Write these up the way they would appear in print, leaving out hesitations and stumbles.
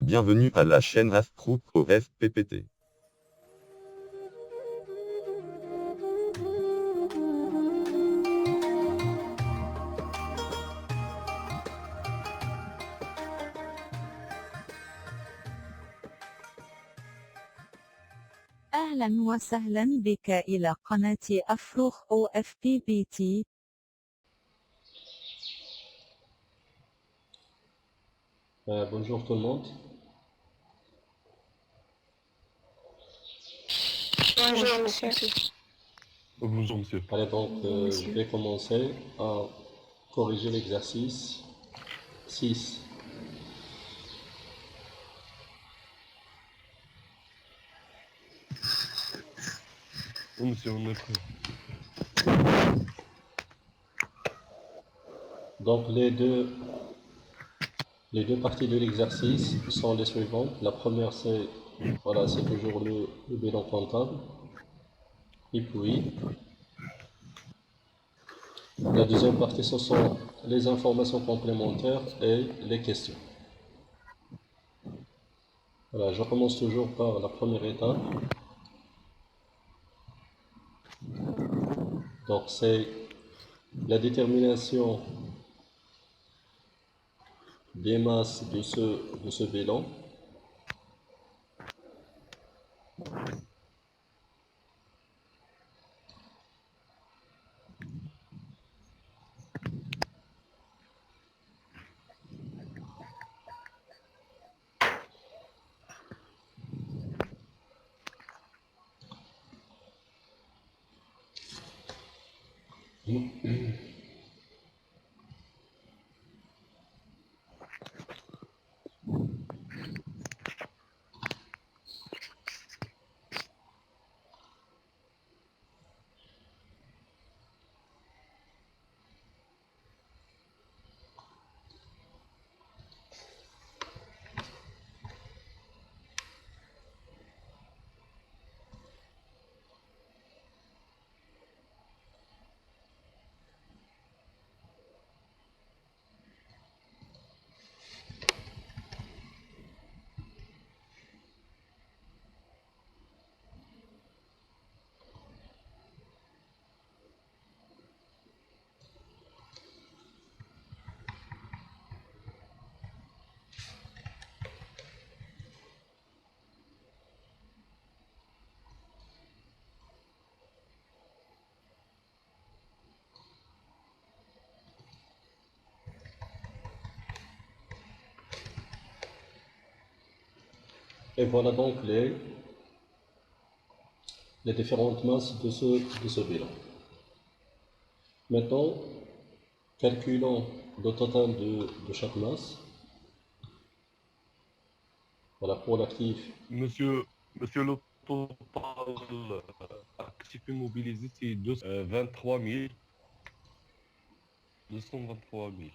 Bienvenue à la chaîne Astro OFPPT. أهلا وسهلا بك إلى قناة أفروخ OFPPT. Bonjour tout le monde. Bonjour monsieur. Bonjour monsieur. Allez donc, je vais commencer à corriger l'exercice 6. Oui monsieur, on est prêt. Donc les deux parties de l'exercice sont les suivantes. La première c'est toujours le bilan comptable. Et puis la deuxième partie ce sont les informations complémentaires et les questions. Voilà, je commence toujours par la première étape. Donc c'est la détermination des masses de ce bilan. Et voilà donc les différentes masses de ce bilan. Maintenant, calculons le total de chaque masse. Voilà, pour l'actif. Monsieur, le total actif immobilisé, c'est 23 000. 223 000.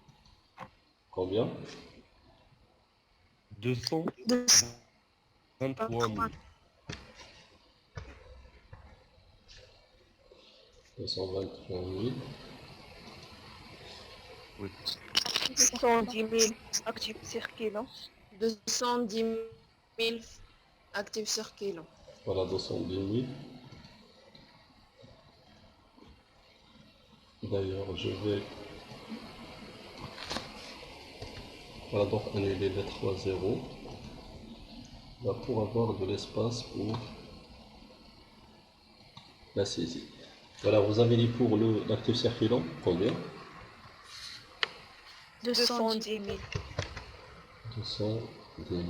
Combien? 223 000. 223 000. Oui. 210 000 actifs circulants. 210 000 actifs circulants. Voilà, 210 000. D'ailleurs, je vais donc annuler les 3 zéros. Là, pour avoir de l'espace pour la saisie. Voilà, vous avez dit pour l'actif circulant, combien? 210 000. 210 000.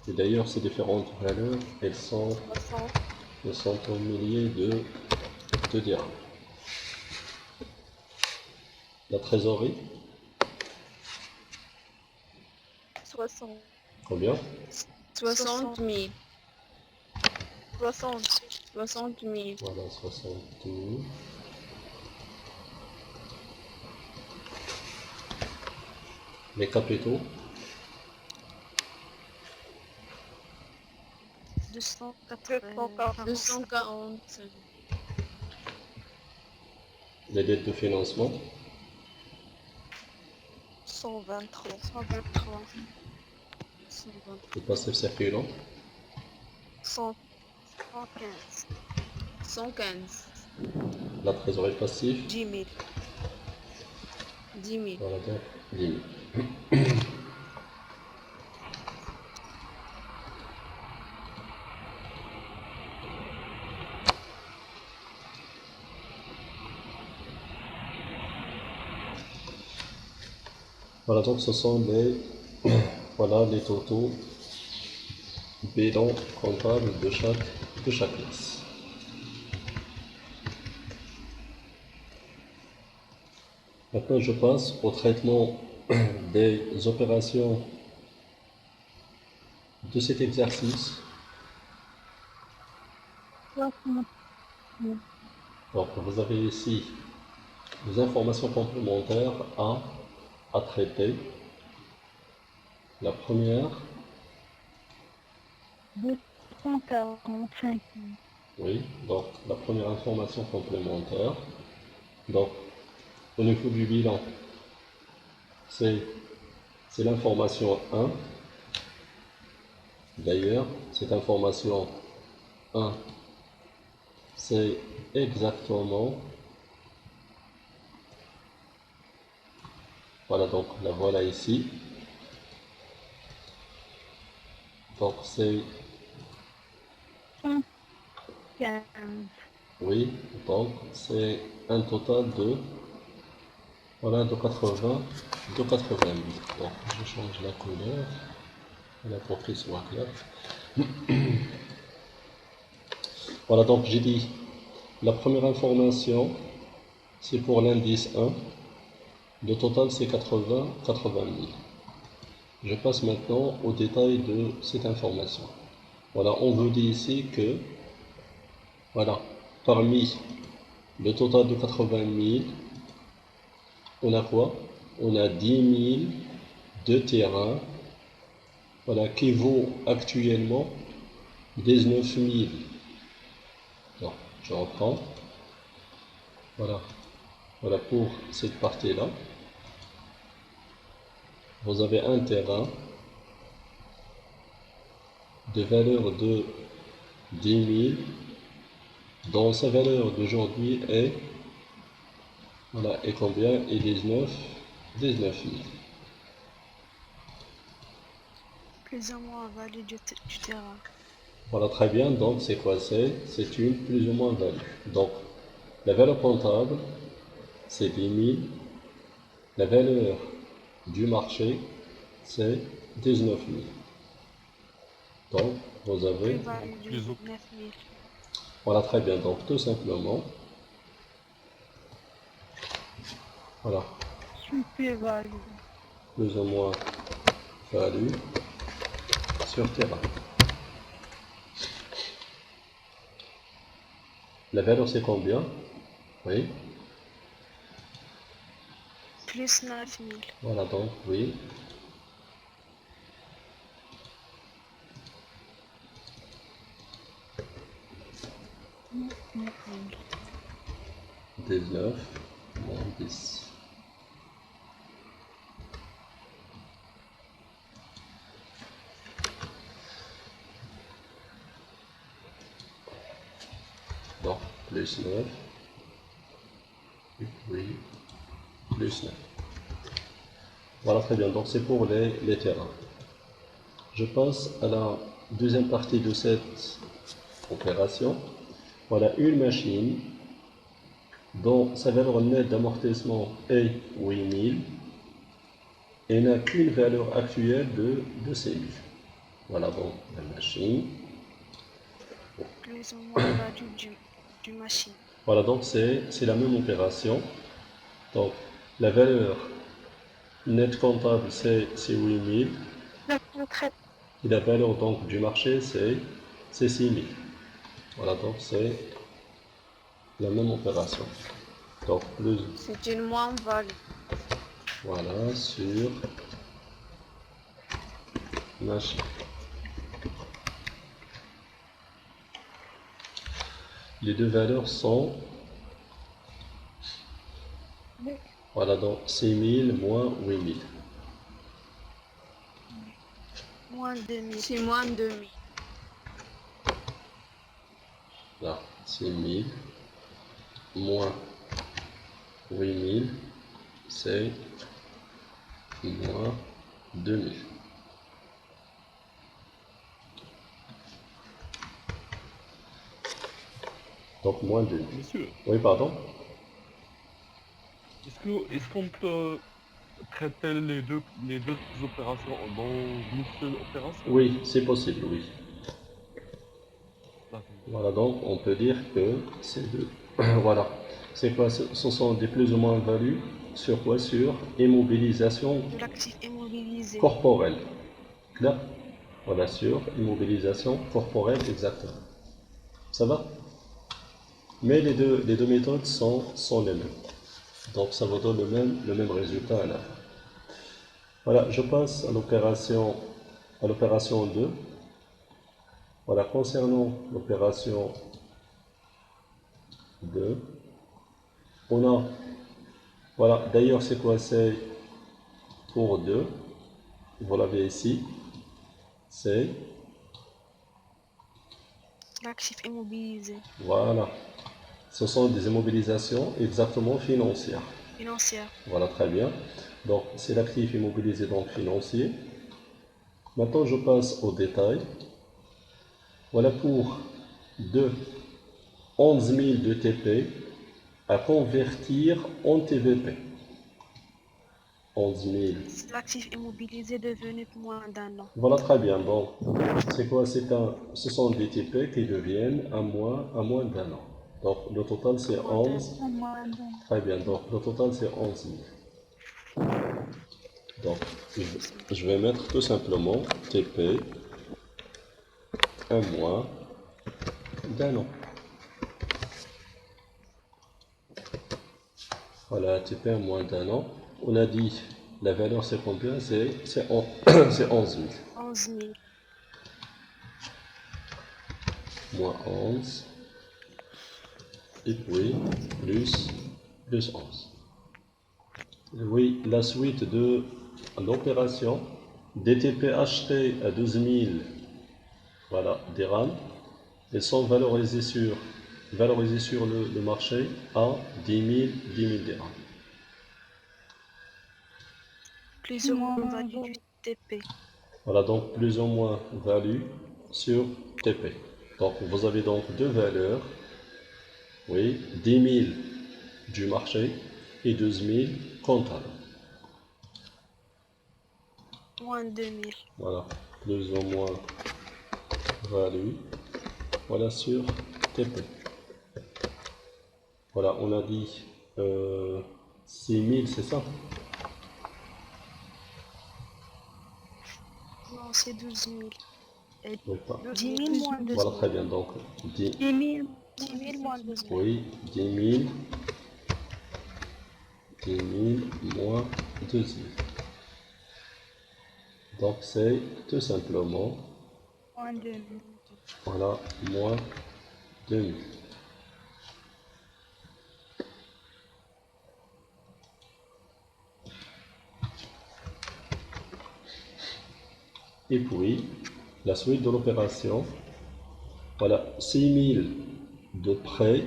Et d'ailleurs, ces différentes valeurs, elles sont en milliers de dirhams. La trésorerie? 60. Combien? 60 000. 60. 60 000. Voilà, 60 000. Les capitaux? 240. 240. Les dettes de financement? 123. Le passif circulant. 115. 115. La trésorerie passive. 10 000. 10 000. Voilà donc 10 000. Voilà donc ce sont les, voilà, les totaux bilan comptable de chaque classe. Maintenant, je passe au traitement des opérations de cet exercice. Donc, vous avez ici des informations complémentaires à traiter. La première, 245 000. oui, donc la première information complémentaire. Donc, au niveau du bilan, c'est l'information 1. D'ailleurs, cette information 1, c'est exactement, voilà, donc la voilà ici. Donc c'est, 15. oui, donc c'est un total de, voilà, de 80, de 80 000. Donc je change la couleur, voilà, pour qu'il soit clair. Voilà, donc j'ai dit, la première information, c'est pour l'indice 1. Le total, c'est 80 000. Je passe maintenant au détail de cette information. Voilà, on vous dit ici que, voilà, parmi le total de 80 000, on a quoi? On a 10 000 de terrain, voilà, qui vaut actuellement 19 000. Donc, je reprends. Voilà, voilà pour cette partie-là. Vous avez un terrain de valeur de 10 000, dont sa valeur d'aujourd'hui est, voilà, est combien? Est 19 000. Plus ou moins value du terrain. Voilà, très bien. Donc, c'est quoi? C'est une plus ou moins value. Donc, la valeur comptable, c'est 10 000. La valeur du marché, c'est 19 000. Donc, vous avez, Plus-value du Plus ou 9 000. voilà, très bien. Donc, tout simplement, voilà, Plus-value. plus ou moins value sur terrain. La valeur, c'est combien? Oui. Plus 9 000. Voilà, donc, oui. Mm, mm, mm. 19 moins 10. Donc, plus 9. Oui, plus 9. Voilà, très bien. Donc, c'est pour les terrains. Je passe à la deuxième partie de cette opération. Voilà une machine dont sa valeur nette d'amortissement est 8 000 et n'a qu'une valeur actuelle de 6 000. Voilà donc la machine. Plus ou moins value du machine. Voilà donc c'est la même opération. Donc la valeur nette comptable c'est 8 000 Le trait. et la valeur donc du marché c'est 6 000. Voilà donc c'est la même opération. Donc plus, C'est une moins-value. voilà, sur machine. Les deux valeurs sont, voilà donc 6 000 moins 8 000. Moins 2000. C'est moins 2000. Là, 6000 moins 8000, c'est moins 2000. Donc moins 2000. Monsieur, Oui, pardon? est-ce qu'on peut traiter les deux opérations dans une seule opération? Oui, c'est possible, oui. D'accord. Voilà, donc on peut dire que c'est deux. Voilà. C'est quoi? Ce sont des plus ou moins values sur quoi? Sur immobilisation De l'actif immobilisé. corporelle. Clair? Voilà, sur immobilisation corporelle, exactement. Ça va? Mais les deux méthodes sont les mêmes. Donc ça vous donne le même résultat à la fin. Voilà, je passe à l'opération 2. Voilà, concernant l'opération 2, on a, voilà, d'ailleurs c'est quoi? C'est pour 2, vous l'avez ici, c'est, L'actif immobilisé. voilà, ce sont des immobilisations exactement financières. Financière. Voilà, très bien. Donc c'est l'actif immobilisé donc financier. Maintenant je passe au détail. Voilà pour 11 000 de TP à convertir en TVP. 11 000. L'actif immobilisé devenu moins d'un an. Voilà, très bien. Donc, c'est quoi? Ce sont des TP qui deviennent à moins d'un an. Donc, le total, c'est 11. Moins d'un. Très bien. Donc, le total, c'est 11 000. Donc, je vais mettre tout simplement TP à moins d'un an. Voilà, TP à moins d'un an. On a dit, la valeur, c'est combien? C'est 11 000. 11 000. Moins 11. Et puis, plus 11. Oui, la suite de l'opération, DTP acheté à 12 000, voilà, dirhams, ils sont valorisés sur le marché à 10 000 dirhams. Plus ou moins value du TP. Voilà, donc plus ou moins value sur TP. Donc vous avez donc deux valeurs, oui, 10 000 du marché et 12 000 comptables. Moins 2000. Voilà, plus ou moins value, voilà sur TP. Voilà, on a dit 6 000, c'est ça? Non, c'est 12 000. Oui, pas. 10 000 moins 12 000. Voilà, très bien, donc 10 10 000. 10 000 moins 12 000. oui, 10 000 moins 2 000. Donc c'est tout simplement, Moins 2 000. voilà, moins 2 000. Et puis, la suite de l'opération, voilà, 6 000 de prêts.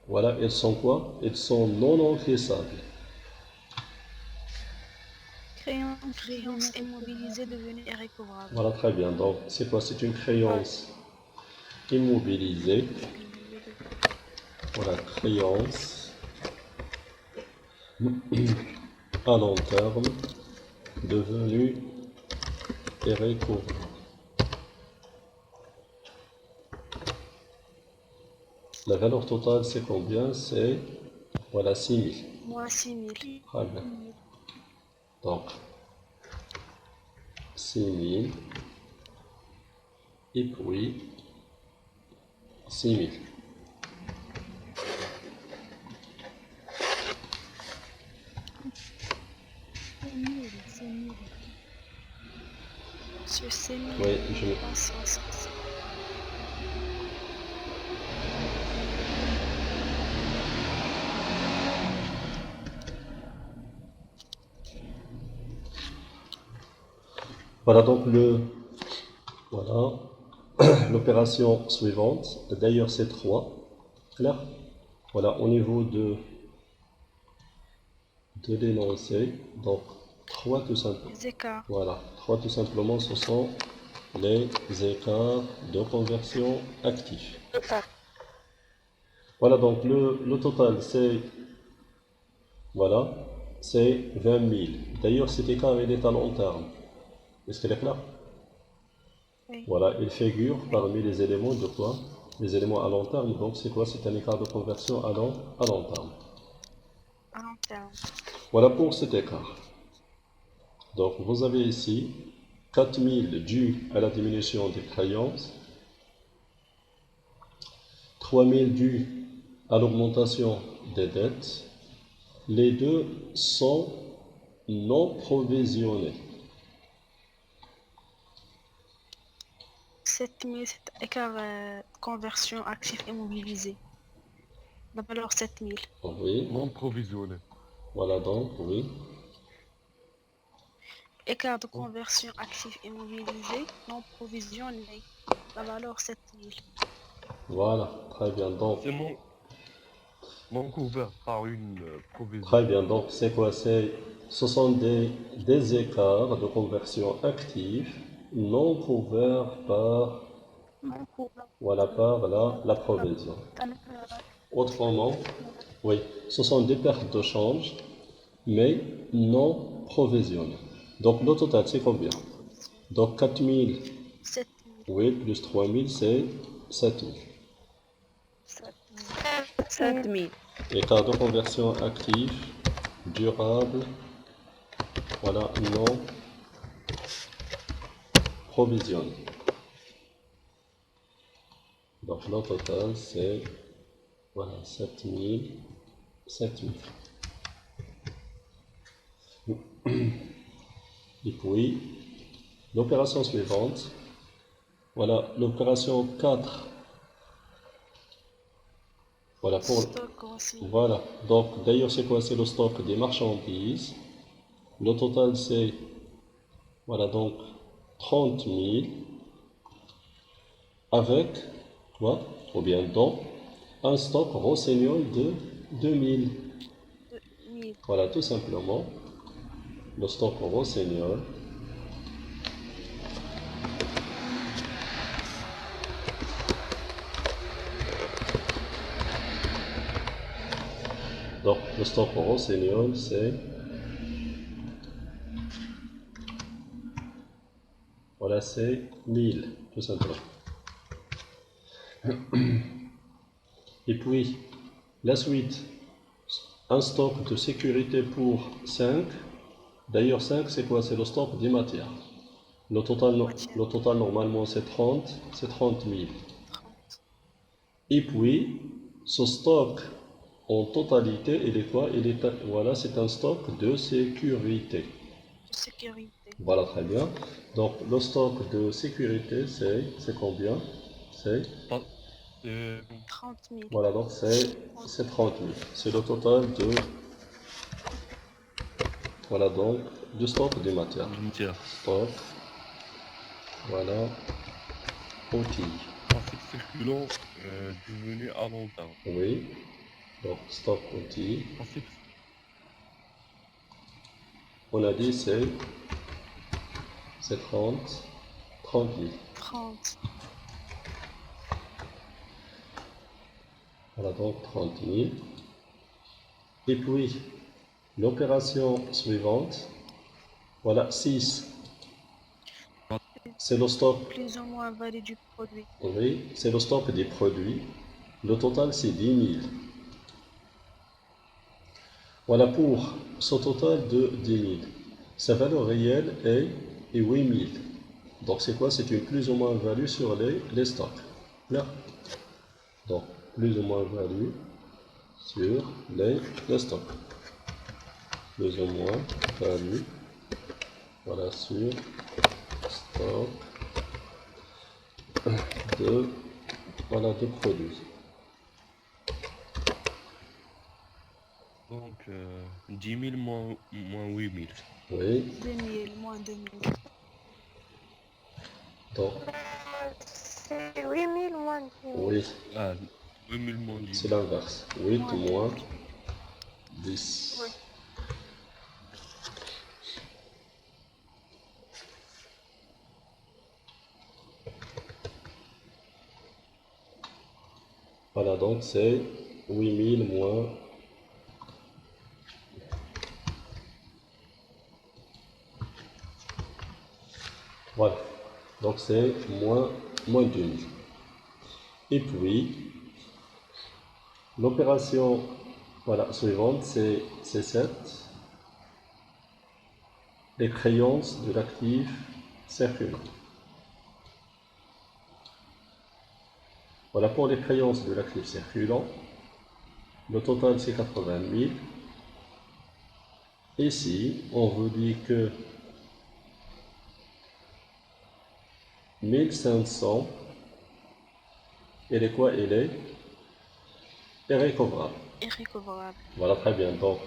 Voilà, ils sont quoi? Ils sont non encaissables. Créance immobilisée devenue irrécovrable. Voilà, très bien. Donc, c'est quoi? C'est une créance immobilisée. Voilà, créance à long terme devenue irrécovrable. La valeur totale, c'est combien? C'est, voilà, 6 000. Moins 6 000. Très bien. Donc, 6 000 et puis 6 000. Sur ces 000. Oui, je mets. Voilà donc voilà, l'opération suivante. D'ailleurs, c'est 3. Clair? Voilà, au niveau de l'énoncé. Donc, 3 tout simplement. Les écarts. Voilà, 3 tout simplement, ce sont les écarts de conversion actifs. Voilà, donc le total, c'est voilà, c'est 20 000. D'ailleurs, cet écart, il est à long terme. Est-ce qu'elle est claire? Oui. Voilà, il figure parmi les éléments de quoi? Les éléments à long terme. Donc, c'est quoi? C'est un écart de conversion à long terme. À long terme. Voilà pour cet écart. Donc, vous avez ici 4000 dû à la diminution des créances, 3000 dû à l'augmentation des dettes. Les deux sont non provisionnés. 7000, c'est écart conversion actif immobilisé. La valeur 7000. Oui, Non provisionné. voilà donc, oui. Écart de conversion actif immobilisé non provisionné. La valeur 7000. Voilà, très bien. Donc, C'est non couvert par une provision. très bien. Donc, c'est quoi? Ce sont des écarts de conversion actifs non couverts par, Non pour voilà, par la provision. Autrement, oui, ce sont des pertes de change, mais non provisionnées. Donc, le total, c'est combien? Donc, 4000, 7000. oui, plus 3000, c'est 7000. 7000. Écart de conversion actif, durable, voilà, non provisionné. Donc, le total, c'est, voilà, 7000, 7000. Et puis, l'opération suivante, voilà, l'opération 4. Voilà, Stock aussi. voilà. Donc, d'ailleurs, c'est quoi? C'est le stock des marchandises. Le total, c'est, voilà, donc, 30 000 avec, quoi? Ou bien dans un stock rossignol de 2000. 2000. Voilà, tout simplement, le stock rossignol. Donc, le stock rossignol, c'est, voilà, c'est 1000, tout simplement. Et puis, la suite, un stock de sécurité pour 5. D'ailleurs, 5, c'est quoi? C'est le stock des matières. Le total normalement, c'est 30 000. 30. Et puis, ce stock, en totalité, il est quoi? Voilà, c'est un stock de sécurité. De sécurité. Voilà, très bien. Donc, le stock de sécurité, c'est combien? C'est, C'est 30 000. voilà, donc c'est 30 000. C'est le total de, voilà, donc, du stock des matières. une tiers. Stock, voilà, outils. Trafic circulant devenu à long terme. Oui, donc stock outils. Trafic, On a dit c'est 30 000. 30. Voilà donc 30 000. Et puis l'opération suivante, voilà 6. C'est le stock, Plus ou moins value du produit. oui, c'est le stock des produits. Le total c'est 10 000. Voilà pour ce total de 10 000. Sa valeur réelle est 8 000. Donc c'est quoi? C'est une plus ou moins value sur les stocks. Là. Donc plus ou moins value sur les stocks. Plus ou moins value, voilà, sur stock de, voilà, de produits. donc 10 000 moins 8 000. Oui, 2000, moins 2000. Donc, C'est 8000 moins 10 000. oui, Ah, 2000 moins 10. c'est l'inverse. 8 Moins moins 10. Oui. Voilà, donc c'est 8000 moins. Voilà, donc c'est moins 2000. Et puis, l'opération voilà, suivante, c'est 7. Les créances de l'actif circulant. Voilà, pour les créances de l'actif circulant, le total c'est 80 000. Ici, on vous dit que 1500, elle est quoi? Elle est irrécovrable. Irrécoverable. Voilà, très bien. Donc,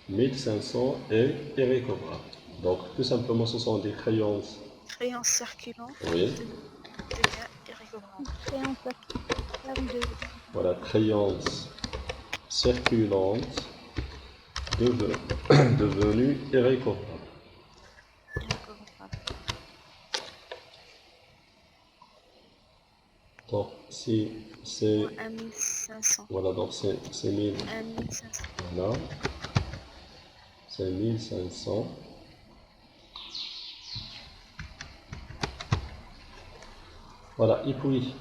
1500 est irrécovrable. Donc, tout simplement, ce sont des créances. Créance circulant Oui, devient irrécoverable. Créance active de voilà, créances circulantes devenues irrécovrables. Irrécoverable. Donc, si c'est. 1500. Voilà, donc c'est 1000. 1500. Voilà, c'est 1500. Voilà, et puis,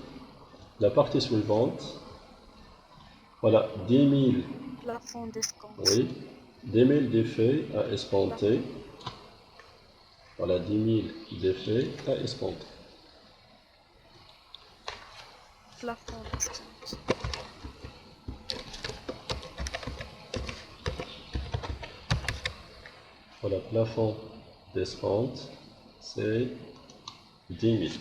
la partie suivante. Voilà, 10 000. Plafond d'escompte. Oui, 10 000 d'effets à escompter. Voilà, 10 000 d'effets à escompter. Plafond d'escompte. Voilà, plafond d'escompte, c'est 10 000.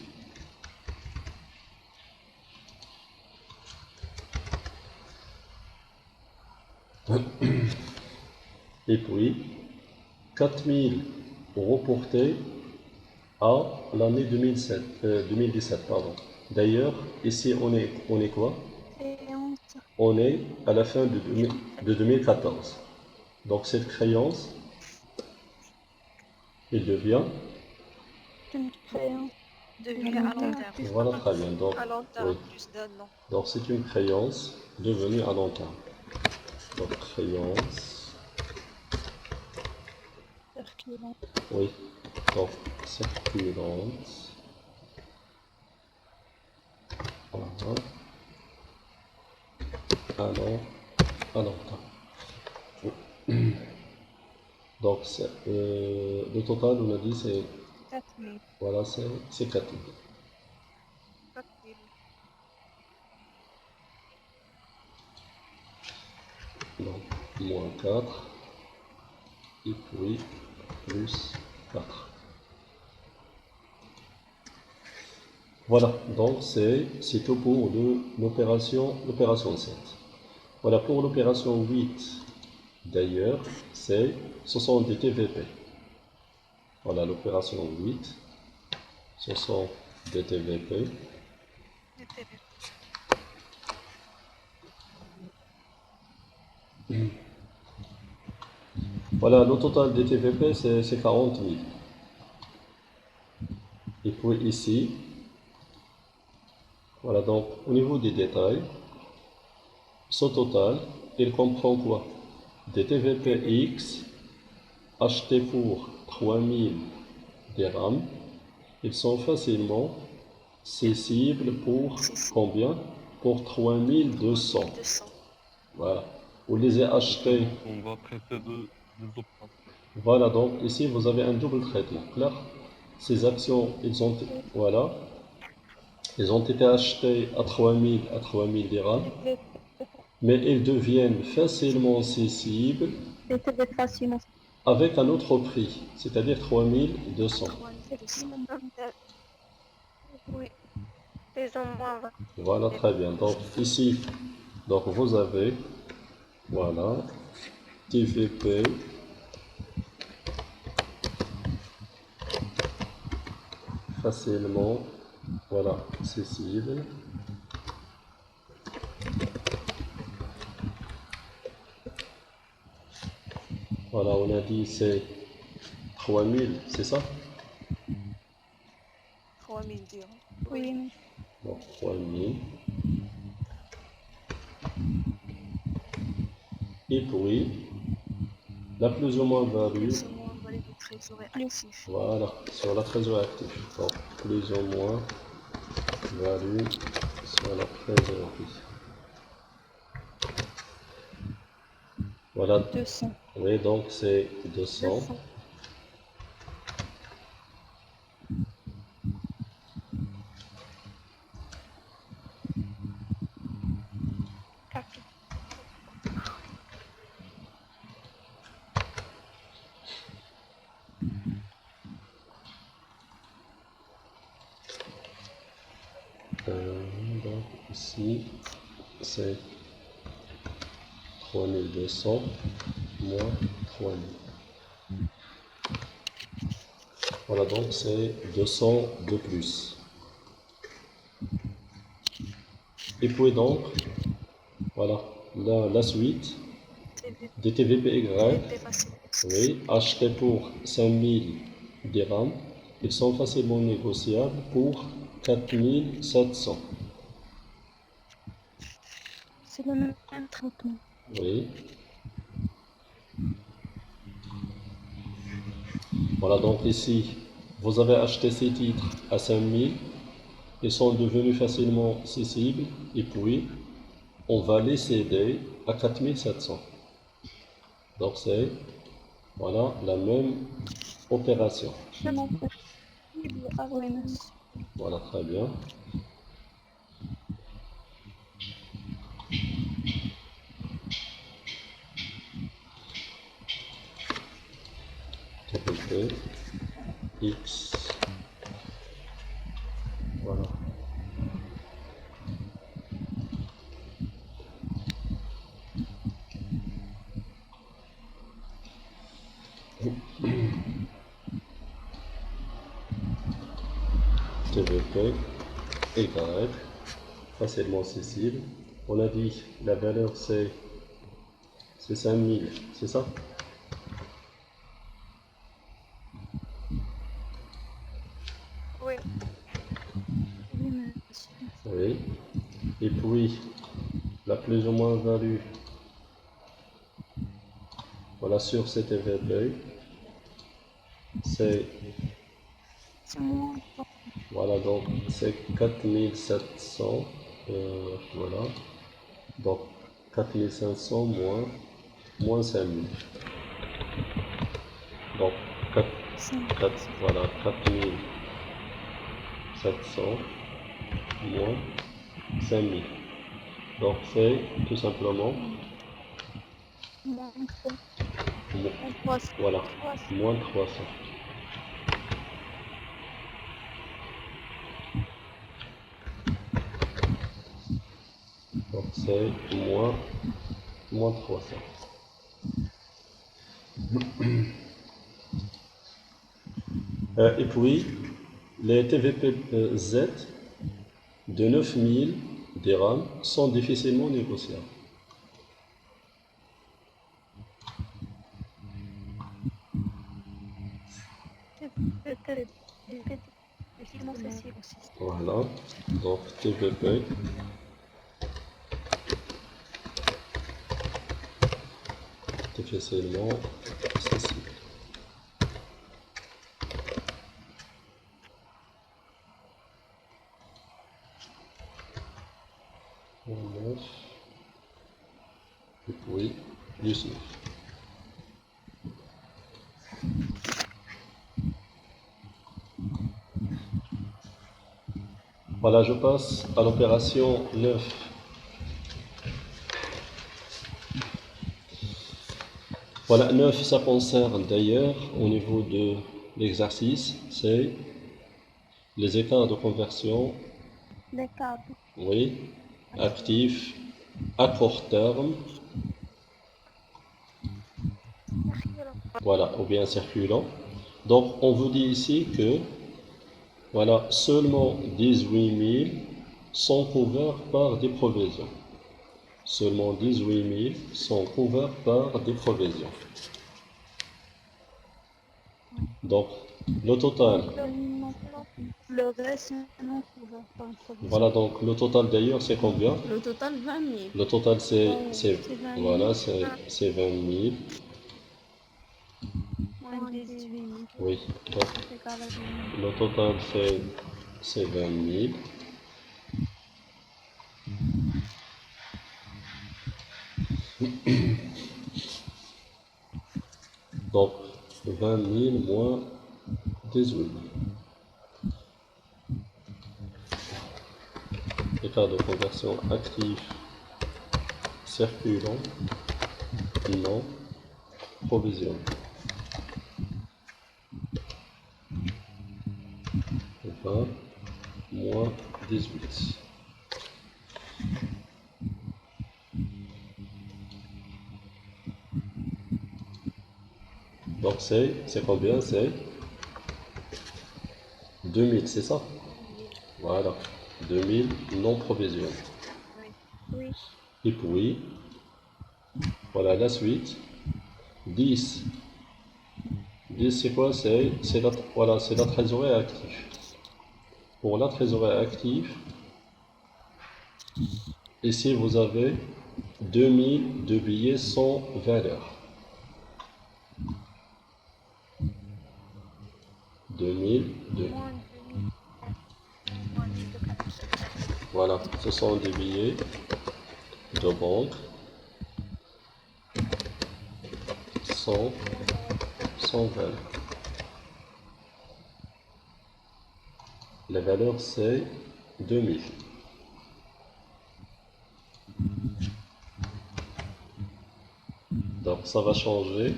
Et puis, 4 000 reportés à l'année 2017. Pardon. D'ailleurs, ici, on est quoi? créance On est à la fin de 2014. Donc, cette créance, il devient, une créance Devient à long terme. voilà, très bien. Donc, À long terme, oui. plus d'un an. Donc, c'est une créance devenue à long terme. Donc, créance, circulante. oui. Donc, circulante. Voilà. À long terme. Donc, le total, on a dit, c'est, 4000. voilà, c'est 4 000. 4000. Donc, moins 4, et puis plus 4. Voilà, donc c'est tout pour l'opération 7. Voilà, pour l'opération 8, d'ailleurs, ce sont des TVP. Voilà, l'opération 8, ce sont des TVP. Des TV. Voilà, le total des TVP, c'est 40 000. Et puis ici, voilà, donc au niveau des détails, ce total, il comprend quoi? Des TVP X achetés pour 3000 dirhams. Ils sont facilement cessibles pour combien? Pour 3200. 200. Voilà. Vous les avez achetés. On va traiter des opérations. Voilà, donc ici vous avez un double traitement. Clair? Ces actions, voilà, ils ont été achetées à 3000 dirhams, mais ils deviennent facilement cessibles Les TV facilement. avec un autre prix, c'est-à-dire 3200. 3200. Oui. Ils ont moins 20. Voilà, très bien. Donc ici, donc vous avez, voilà, TVP, facilement Voilà, cessible. Voilà, on a dit c'est 3000, c'est ça? 3000 dirhams. Oui, mais Donc 3000. Et puis, la plus ou moins value, Plus ou moins valeur du trésor actif. voilà, sur la trésorerie active. Donc plus ou moins value sur la trésorerie. Voilà, 200. oui, donc c'est 200. 200. Copy. Donc ici, c'est 3200 moins 3000. Voilà, donc c'est 200 de plus. Et puis donc, voilà, la suite des TVPY, TVP facile. oui, achetés pour 5000 dirhams, ils sont facilement négociables pour 4700. C'est le même traitement. Oui. Voilà, donc ici, vous avez acheté ces titres à 5000, ils sont devenus facilement cessibles, et puis on va les céder à 4700. Donc c'est, voilà, la même opération. C'est mon possible. Ah oui, monsieur. Voilà, très bien. TPP, X, voilà. TVP, Y, facilement cessible. On a dit la valeur c'est 5000, c'est ça? Oui. Oui, monsieur. Oui. Et puis la plus ou moins value, voilà, sur cet TVP, c'est, C'est moins. voilà, donc c'est 4700, voilà, donc 4500 moins 5000. Donc 4, voilà, 4700 moins 5000. Donc c'est tout simplement, Moins 3. mo- Moins 300. voilà, moins 300. Donc c'est moins 300. Et puis les TVP Z de 9000 dirhams sont difficilement négociables. Difficilement cessible aussi. Voilà, donc TVP, difficilement accessible. Et puis, plus 9. Voilà, je passe à l'opération 9. Voilà, 9, ça concerne d'ailleurs au niveau de l'exercice, c'est les écarts de conversion, Les câbles. oui, actifs à court terme, voilà, ou bien circulant. Donc, on vous dit ici que Voilà, seulement 18 000 sont couverts par des provisions. Seulement 18 000 sont couverts par des provisions. Donc, le total, Le reste, non couvert par une provision. voilà, donc le total d'ailleurs, c'est combien? Le total 20 000. Le total, c'est, C'est 20 000. voilà, c'est 20 000. Moins 18 000. Oui, donc C'est égal à 20 000. le total, c'est 20 000. Donc, 20 000 moins 18 000. État de conversion actif, circulant, non, provision. 20 moins 18. Donc c'est combien? C'est 2000, c'est ça? Voilà, 2000 non provision. Oui. Et puis, voilà la suite. 10. 10 c'est quoi? Voilà, c'est la trésorerie active. Pour la trésorerie active, ici vous avez 2000 de billets sans valeur. 2000 de... Moins 2000. Moins 1200. Voilà, ce sont des billets de banque sans valeur. La valeur c'est 2000. Donc ça va changer.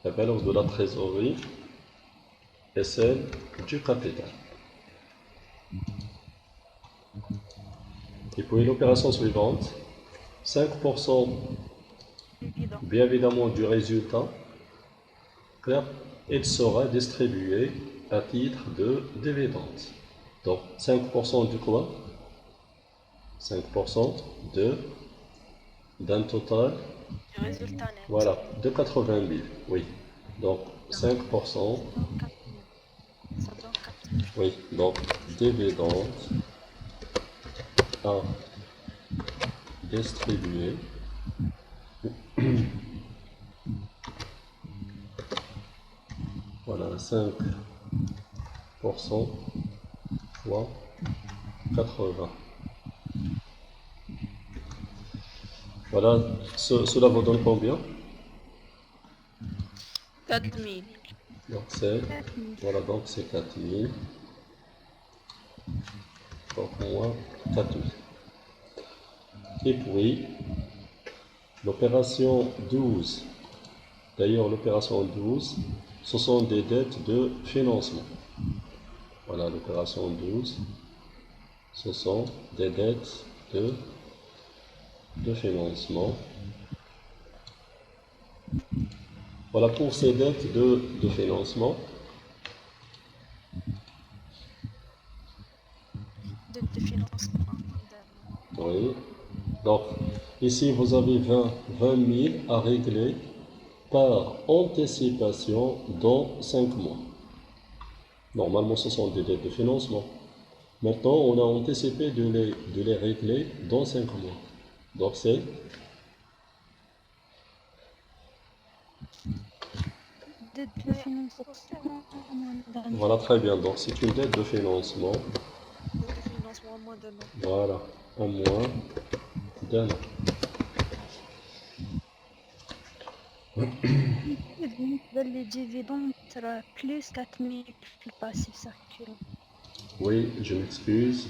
La valeur de la trésorerie est celle du capital. Et puis l'opération suivante, 5% bien évidemment du résultat, il sera distribué à titre de dividende. Donc 5% du quoi? 5% d'un total, Du résultat net. voilà, de 80 000. Oui. Donc 5%, Ça donne 4 000. oui, donc dividende à distribuer. Voilà, 5% fois 80. Voilà, cela vous donne combien? 4 000. Donc c'est, voilà, donc c'est 4000. Donc moins 4000. Et puis, l'opération 12. D'ailleurs, l'opération 12, ce sont des dettes de financement. Voilà, l'opération 12, ce sont des dettes de financement. Voilà, pour ces dettes de financement, De financement. oui. Donc, ici, vous avez 20 000 à régler par anticipation dans 5 mois. Normalement, ce sont des dettes de financement. Maintenant, on a anticipé de les régler dans 5 mois. Donc, c'est Dette de financement. voilà, très bien. Donc, c'est une dette de financement. De financement à moins d'un an. Voilà, à moins d'un an. Les dividendes sera plus 4 000 في الباسيف circulant. Oui, je m'excuse.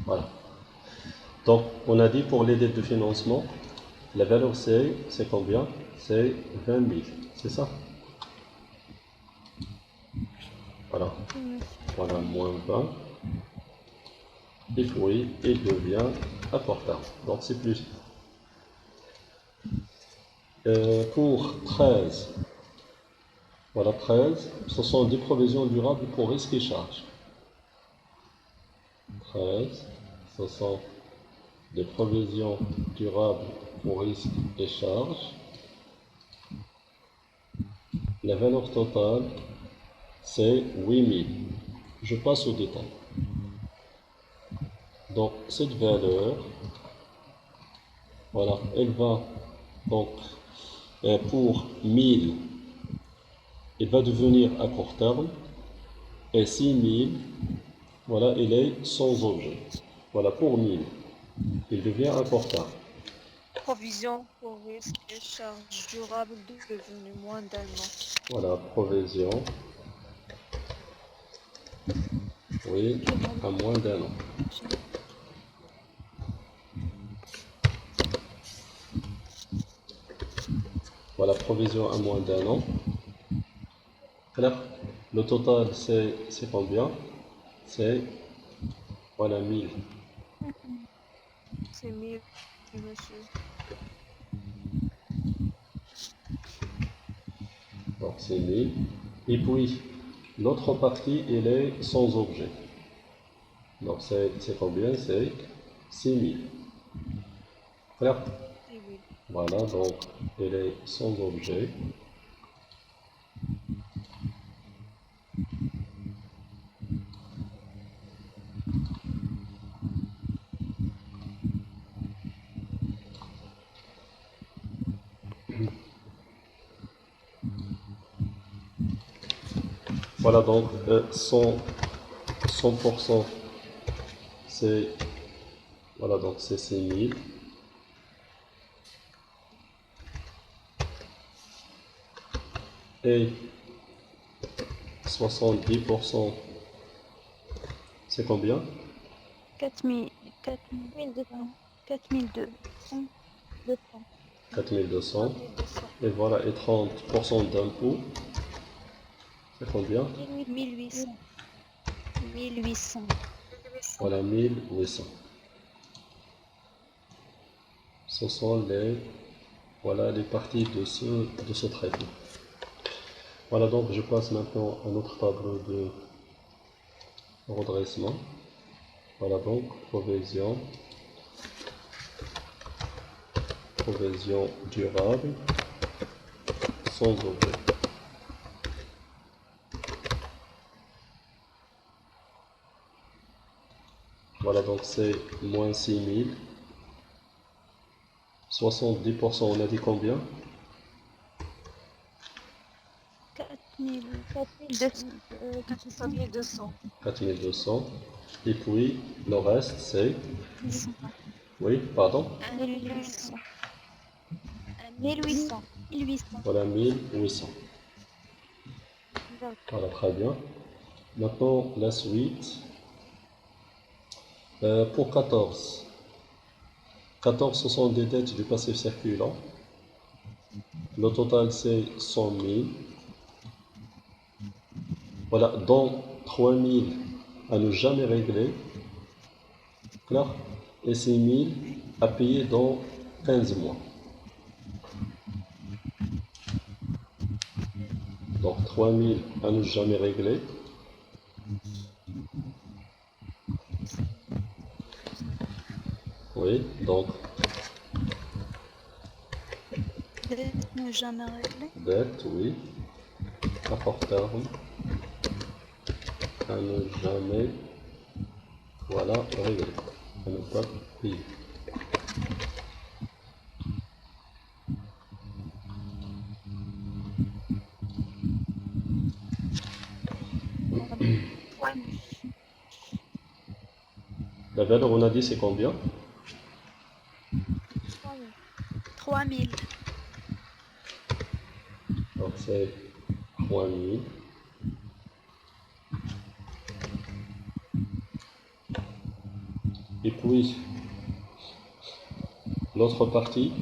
Voilà. Donc, on a dit pour les dettes de financement, la valeur c'est combien? C'est 20 000, c'est ça? Voilà. Oui, monsieur. Voilà, moins 20. Et puis, il devient apportable. Donc c'est plus. Pour 13, voilà 13, ce sont des provisions durables pour risque et charge. 13, ce sont des provisions durables pour risque et charge. La valeur totale, c'est 8000. Je passe au détail. Donc, cette valeur, voilà, elle va, donc, pour 1000, elle va devenir à court terme, et 6000, voilà, elle est sans objet. Voilà, pour 1000, il devient à court terme. Provision pour risque et charges durables devenue moins d'un an. Voilà, provision, oui, à moins d'un an. Voilà, provision à moins d'un an. Alors, le total, c'est combien? C'est, voilà, 1000. C'est 1000, monsieur. Donc, c'est 1000. Et puis, l'autre partie, elle est sans objet. Donc, c'est combien? C'est 6000. Clair? C'est 1000. Voilà, donc, elle est sans objet. Voilà, donc 100%, c'est, voilà, donc c'est 6000. Et 70%, c'est combien? 4200. 4200. 4200. Et voilà, et 30% d'impôt, c'est combien? 1800. 1800. Voilà, 1800. Ce sont les, voilà, les parties de ce traitement. Voilà, donc je passe maintenant à notre tableau de redressement. Voilà, donc provision durable, sans objet. Voilà, donc c'est moins 6000. 70%, on a dit combien? 4200. 4200. Et puis, le reste, c'est... Oui, pardon? 1800. 1800. 1800. Voilà, 1800. Voilà, très bien. Maintenant, la suite. Pour 14. 14, ce sont des dettes du passif circulant. Le total, c'est 100 000. Voilà, dont 3 000 à ne jamais régler. Clair? Et 6 000 à payer dans 15 mois. Donc 3 000 à ne jamais régler. Oui, donc Ne jamais réglé. dette, oui. À court terme. À ne jamais, voilà, régler. À ne pas payer. La valeur, on a dit, c'est combien? 3000. Donc c'est 3 000. Et puis, l'autre partie,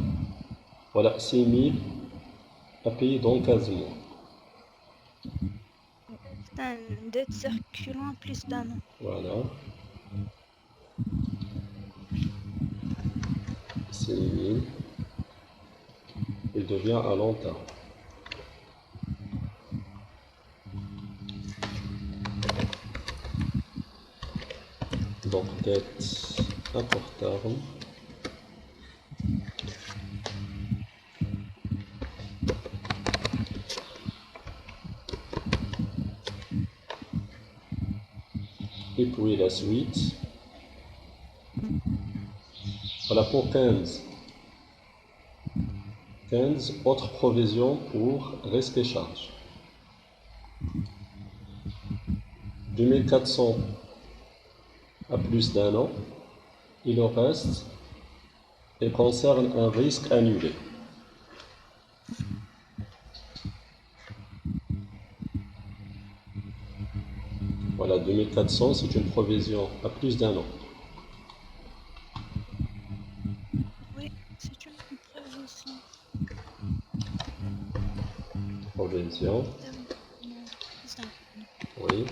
voilà, 6 000 à payer dans 15 mois. C'est une dette circulant plus d'un an. Voilà. 6000. Il devient à long terme. Donc dette à court terme. Et puis la suite. Voilà pour 15. 15 autres provisions pour risque et charges. 2400 à plus d'un an. Il en reste et concerne un risque annulé. Voilà, 2400, c'est une provision à plus d'un an. Oui, c'est une prévision. Provision, Non, c'est un- oui,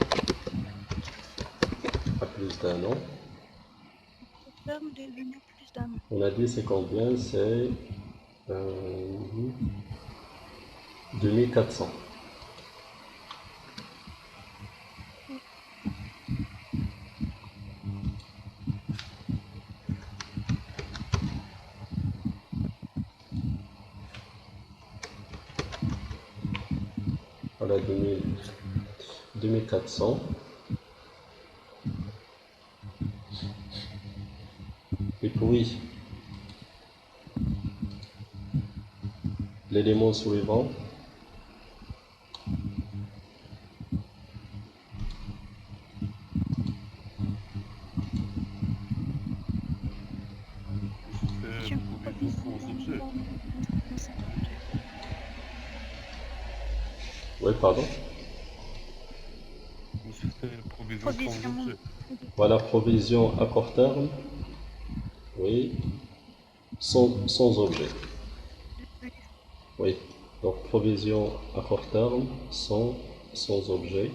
à plus d'un an. terme devenu plus d'un an. On a dit c'est combien? C'est 2400. Voilà, 2400. Et puis, l'élément suivant, C'est une provision sans objet. oui, pardon. C'est provision sans Provision. objet. Voilà, provision à court terme, oui, sans objet. Oui, donc provision à court terme, sans objet.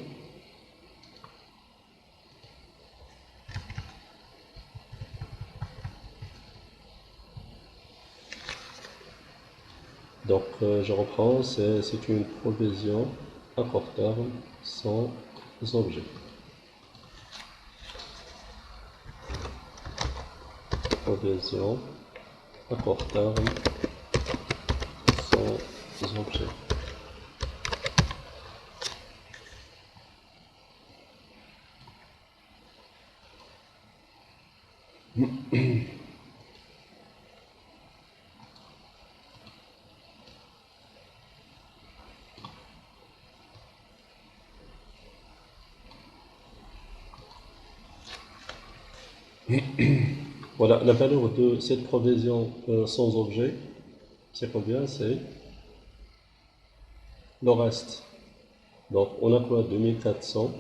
Donc je reprends, c'est une provision à court terme, sans objet. Provision à court terme, sans objet. Voilà, la valeur de cette provision sans objet, c'est combien? C'est le reste. Donc on a quoi? 2400.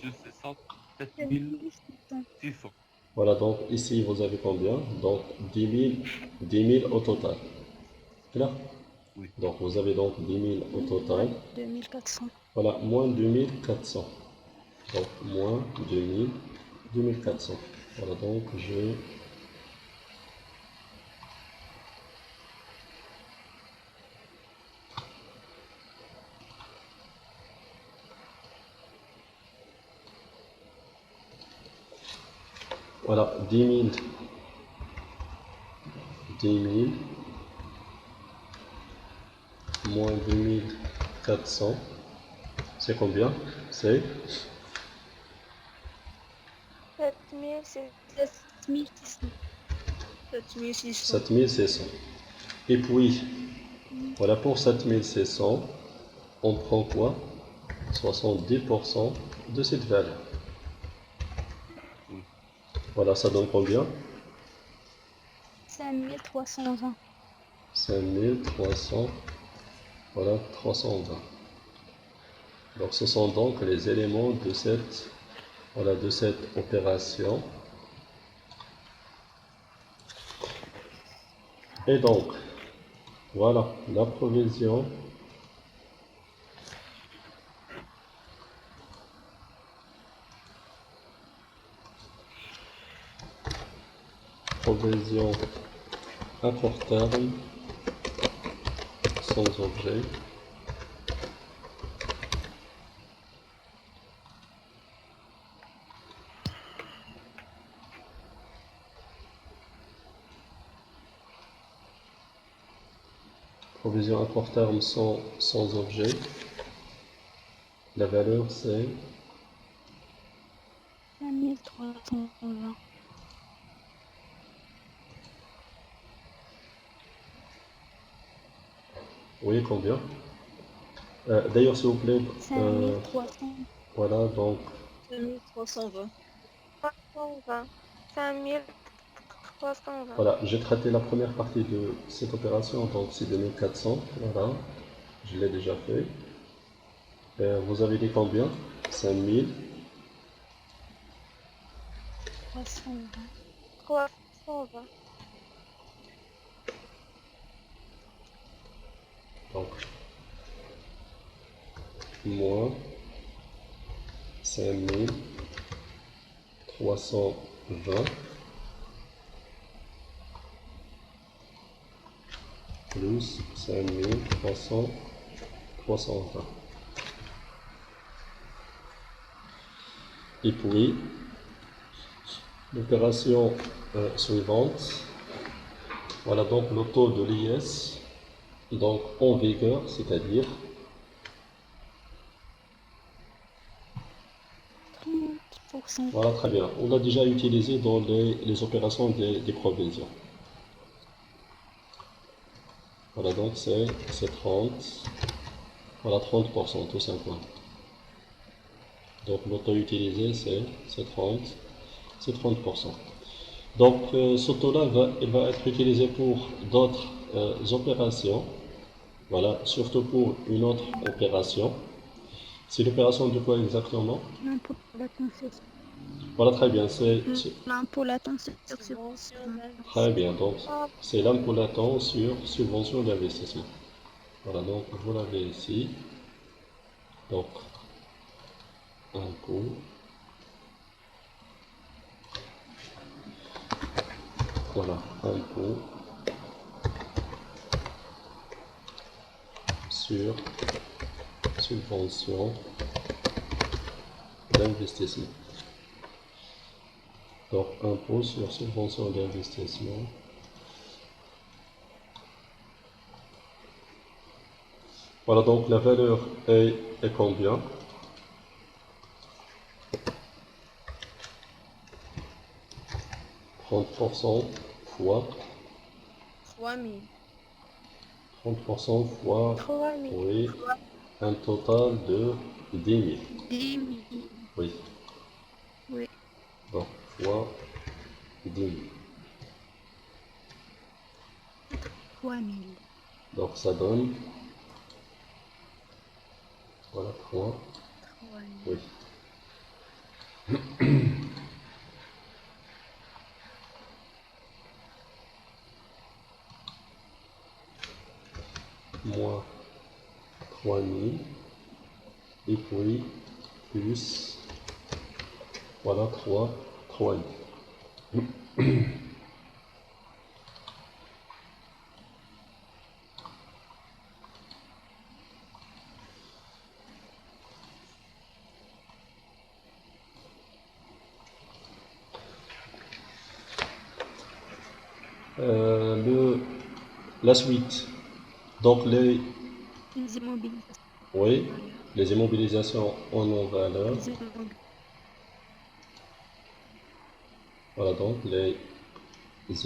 Je sais ça, 7600. Voilà, donc ici vous avez combien? Donc 10 000 au total. C'est là? Oui. Donc vous avez donc 10 000 au total. 2400. Voilà, moins 2400. Donc moins 2400. Voilà, donc je... Voilà, 10 000 moins 2400, c'est combien? C'est 7600. 7600. 7600. Et puis, voilà, pour 7600, on prend quoi? 70% de cette valeur. Voilà, ça donne combien? 5320. 5300, voilà, 320. Donc ce sont donc les éléments de cette, voilà, de cette opération. Et donc, voilà, la provision à court terme sans objet. Provision à court terme sans objet. La valeur c'est 5320. oui combien? D'ailleurs s'il vous plaît, 5300. voilà donc 5320. 320. 5320. voilà, j'ai traité la première partie de cette opération, donc c'est 2400, voilà, je l'ai déjà fait. Vous avez dit combien? 5000. 320. 320. Donc, moins 5320 plus 5320. Et puis, l'opération suivante, voilà donc le taux de l'IS, donc en vigueur, c'est-à-dire 30%. voilà, très bien. On l'a déjà utilisé dans les opérations des provisions. Voilà, donc c'est 30. Voilà, 30% tout simplement. Donc le taux utilisé c'est 30. C'est 30%. Donc ce taux-là il va être utilisé pour d'autres opérations. Voilà, surtout pour une autre opération. C'est l'opération de quoi exactement? L'impôt latent sur Voilà, très bien. l'impôt latent sur Subvention Très bien. Donc, Ah, c'est l'impôt latent sur subvention d'investissement. Voilà, donc vous l'avez ici. Donc, impôt. Voilà, impôt sur subvention d'investissement. Donc, impôt sur subvention d'investissement. Voilà, donc la valeur est combien? 30% fois 3000. 30% fois, 3000. oui, un total de 10 000. 10 000. Oui, Oui. donc fois 10 000. 3000. Donc ça donne, voilà, 3, 3000. oui. Moins 3000 et puis plus, voilà, 3 000. La suite, donc Les immobilisations. oui, les immobilisations en non-valeur, Les immobilisations. voilà donc les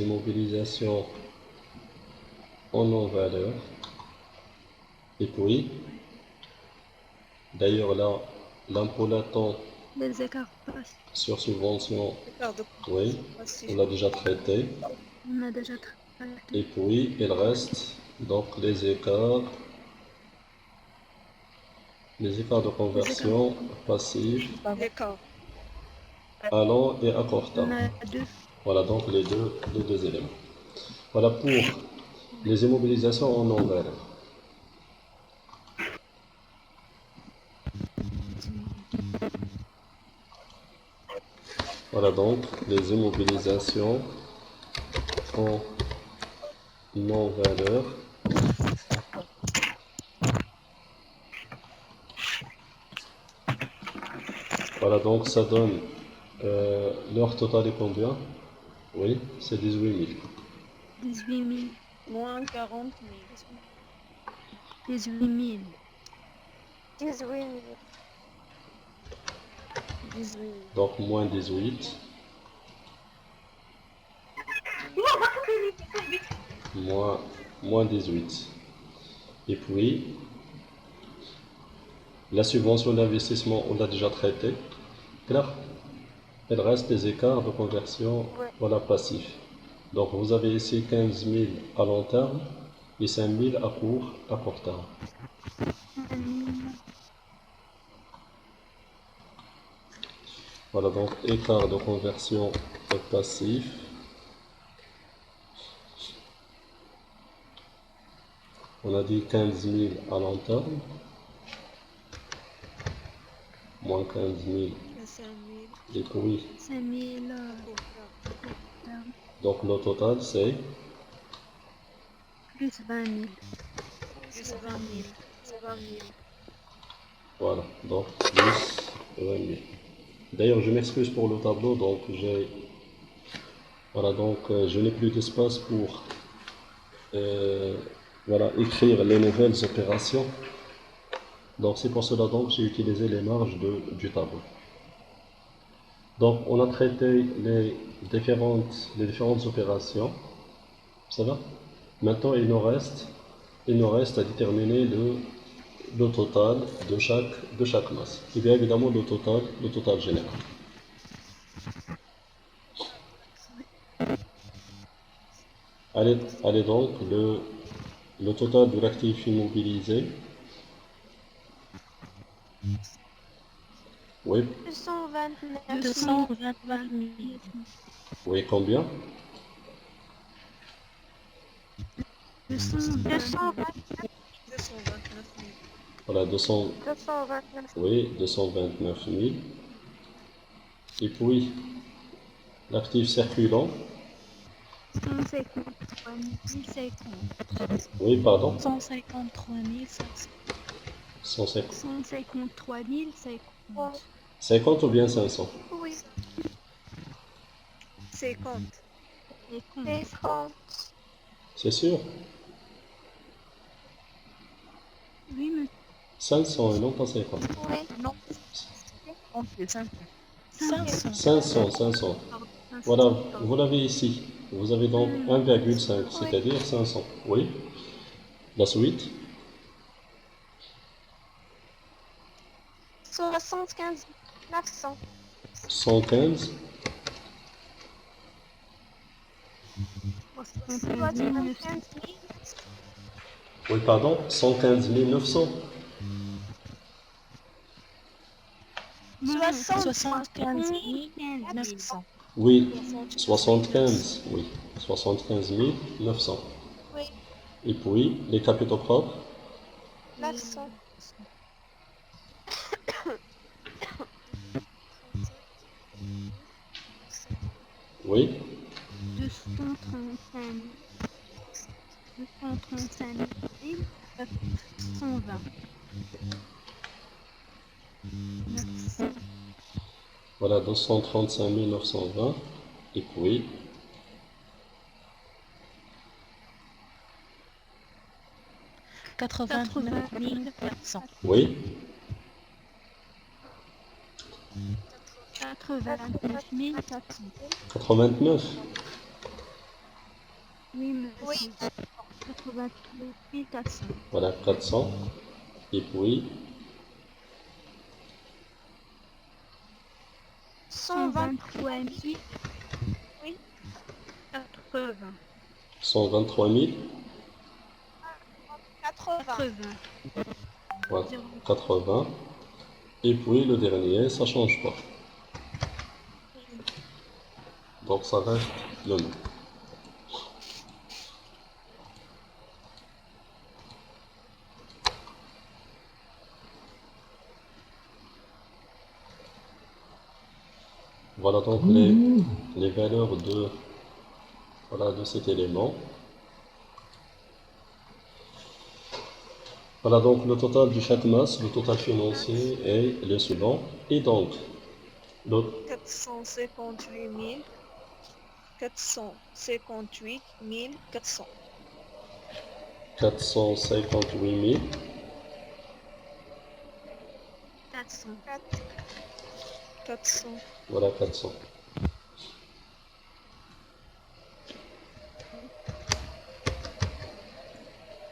immobilisations en non-valeur, et puis, d'ailleurs là, l'impôt latent Les écarts passifs. sur subvention, Écart de oui, passif. on l'a déjà traité, On a déjà traité. et puis il reste donc les écarts de conversion passive Écart. à long et à court On terme. a deux. Voilà donc les deux éléments. Voilà pour les immobilisations en non-valeur. Voilà donc les immobilisations en non-valeur. Voilà, donc ça donne l'heure totale est combien? Oui, c'est 18 000. 18 000. Moins 40 000. 18 000. 18 000. 18 000. Donc moins 18. Moins 18. Et puis, la subvention d'investissement, on l'a déjà traité. Clair? Il reste des écarts de conversion Ouais. voilà, passif. Donc vous avez ici 15 000 à long terme et 5 000 à court terme. Voilà donc écart de conversion passif. On a dit 15 000 à long terme. Moins 15 000 5 000. et puis 5 000. donc le total c'est Plus 20 000. C'est 20 000. C'est 20 000. voilà donc plus 20 000. D'ailleurs je m'excuse pour le tableau donc je n'ai plus d'espace pour voilà écrire les nouvelles opérations. Donc c'est pour cela donc j'ai utilisé les marges du tableau. Donc on a traité les différentes opérations. Ça va? Maintenant il nous reste à déterminer le total de chaque masse. Et bien évidemment le total général. Allez donc le total de l'actif immobilisé. Oui, 229 000. 229 000. oui, combien? 229 000. 229 000. Voilà, 229 000. oui, 229 000. Et puis, l'actif circulant, 153 050. oui, pardon, 153 500. 150. 153 050. 50 ou bien 500? Oui, 50. 50. C'est sûr? Oui, mais 500 et non pas 50. Oui. Non. On fait 5. 500. 500. Voilà, vous l'avez ici. Vous avez donc 1,5, c'est-à-dire 500. Oui. La suite, 75 900. 115. 75 000. Oui, pardon, 115 900. 75 900. Oui, 75. Oui, 75 900. Oui, Et puis, les capitaux propres, 900. oui, 235 120. 900. voilà, 235 920. Et puis, 89 400. oui, 89 400. 89. Oui, monsieur. Oui. 89 400. Voilà, 400. Et puis, 123 000. Oui. 80. 123 000. 80. 80. Voilà, 80. Et puis, le dernier, ça ne change pas. Donc, ça reste le même. Voilà donc les valeurs de cet élément. Voilà donc le total du chaque masse, le total financier est le suivant. Et donc, le 458 400. 458 400. 400. voilà 400.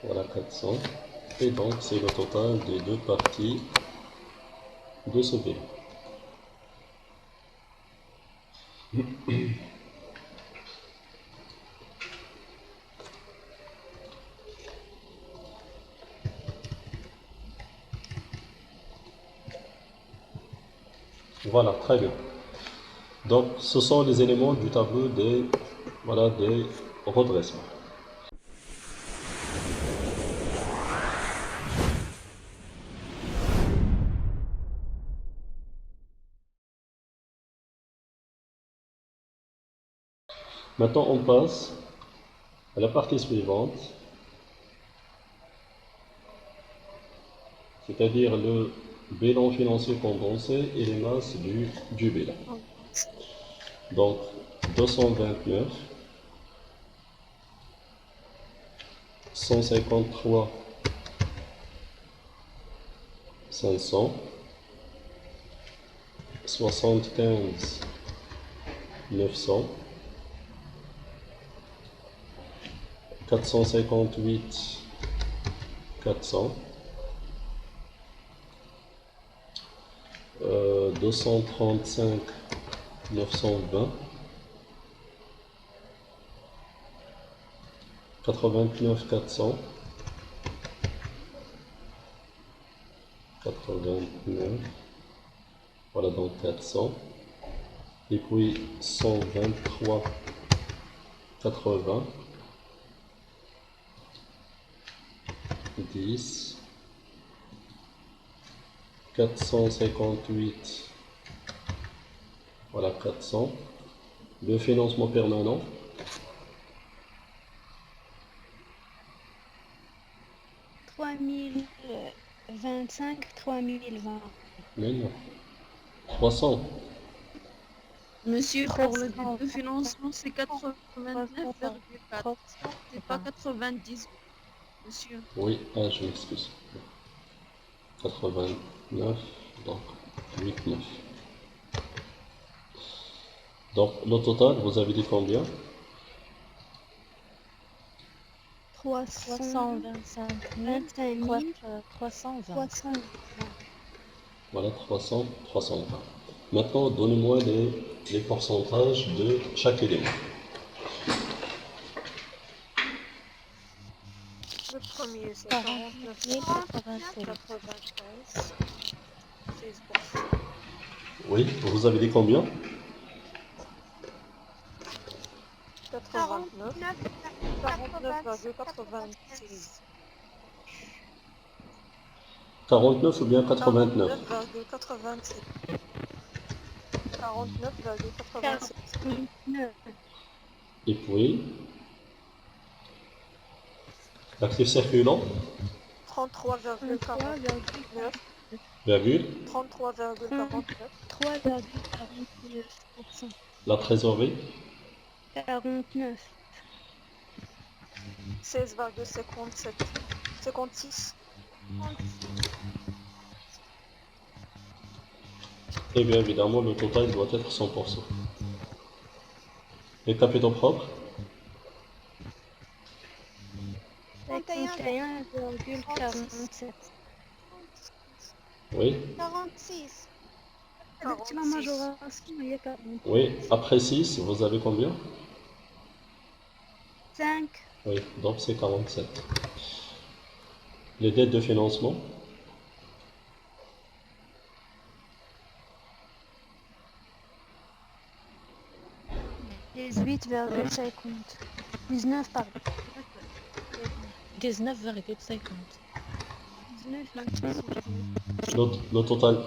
Voilà 400. Et donc c'est le total des deux parties de ce vélo. Voilà, très bien. Donc ce sont les éléments du tableau des, voilà, des redressements. Maintenant on passe à la partie suivante, c'est-à-dire le bilan financier condensé et les masses du bilan. Donc 229, 153, 500, 75, 900, 458, 400, 235, 920, 89, 400, 89, voilà donc 400, et puis 123, 80, 10, 458, voilà 400, le financement permanent, 3025, 3020. mais non, 300, Monsieur, pour le 300. début de financement, c'est 89,4. C'est pas 90, monsieur. oui, ah, je m'excuse, 89, donc 89. Donc le total, vous avez dit combien? 325 320. 320. Voilà 300, 320. Maintenant, donnez-moi les pourcentages de chaque élément. Le premier, c'est 49 096. 96. 16%. Oui, vous avez dit combien? 89. 49,96. 49,96. 49 ou bien 89? 49,87. 49,87. 49. Et puis, l'actif circulant, 33,49. virgule, 33,49. 3,49%. la trésorerie, 49. 16,57. 56. et bien évidemment le total doit être 100%. Les capitaux propres, 51,47. oui, 46. Avec la 46. majoration, il y a 40. oui, après 6, vous avez combien? 5. Oui, donc c'est 47. Les dettes de financement, 18,50. 19, pardon. 19,50. 19,26. le total,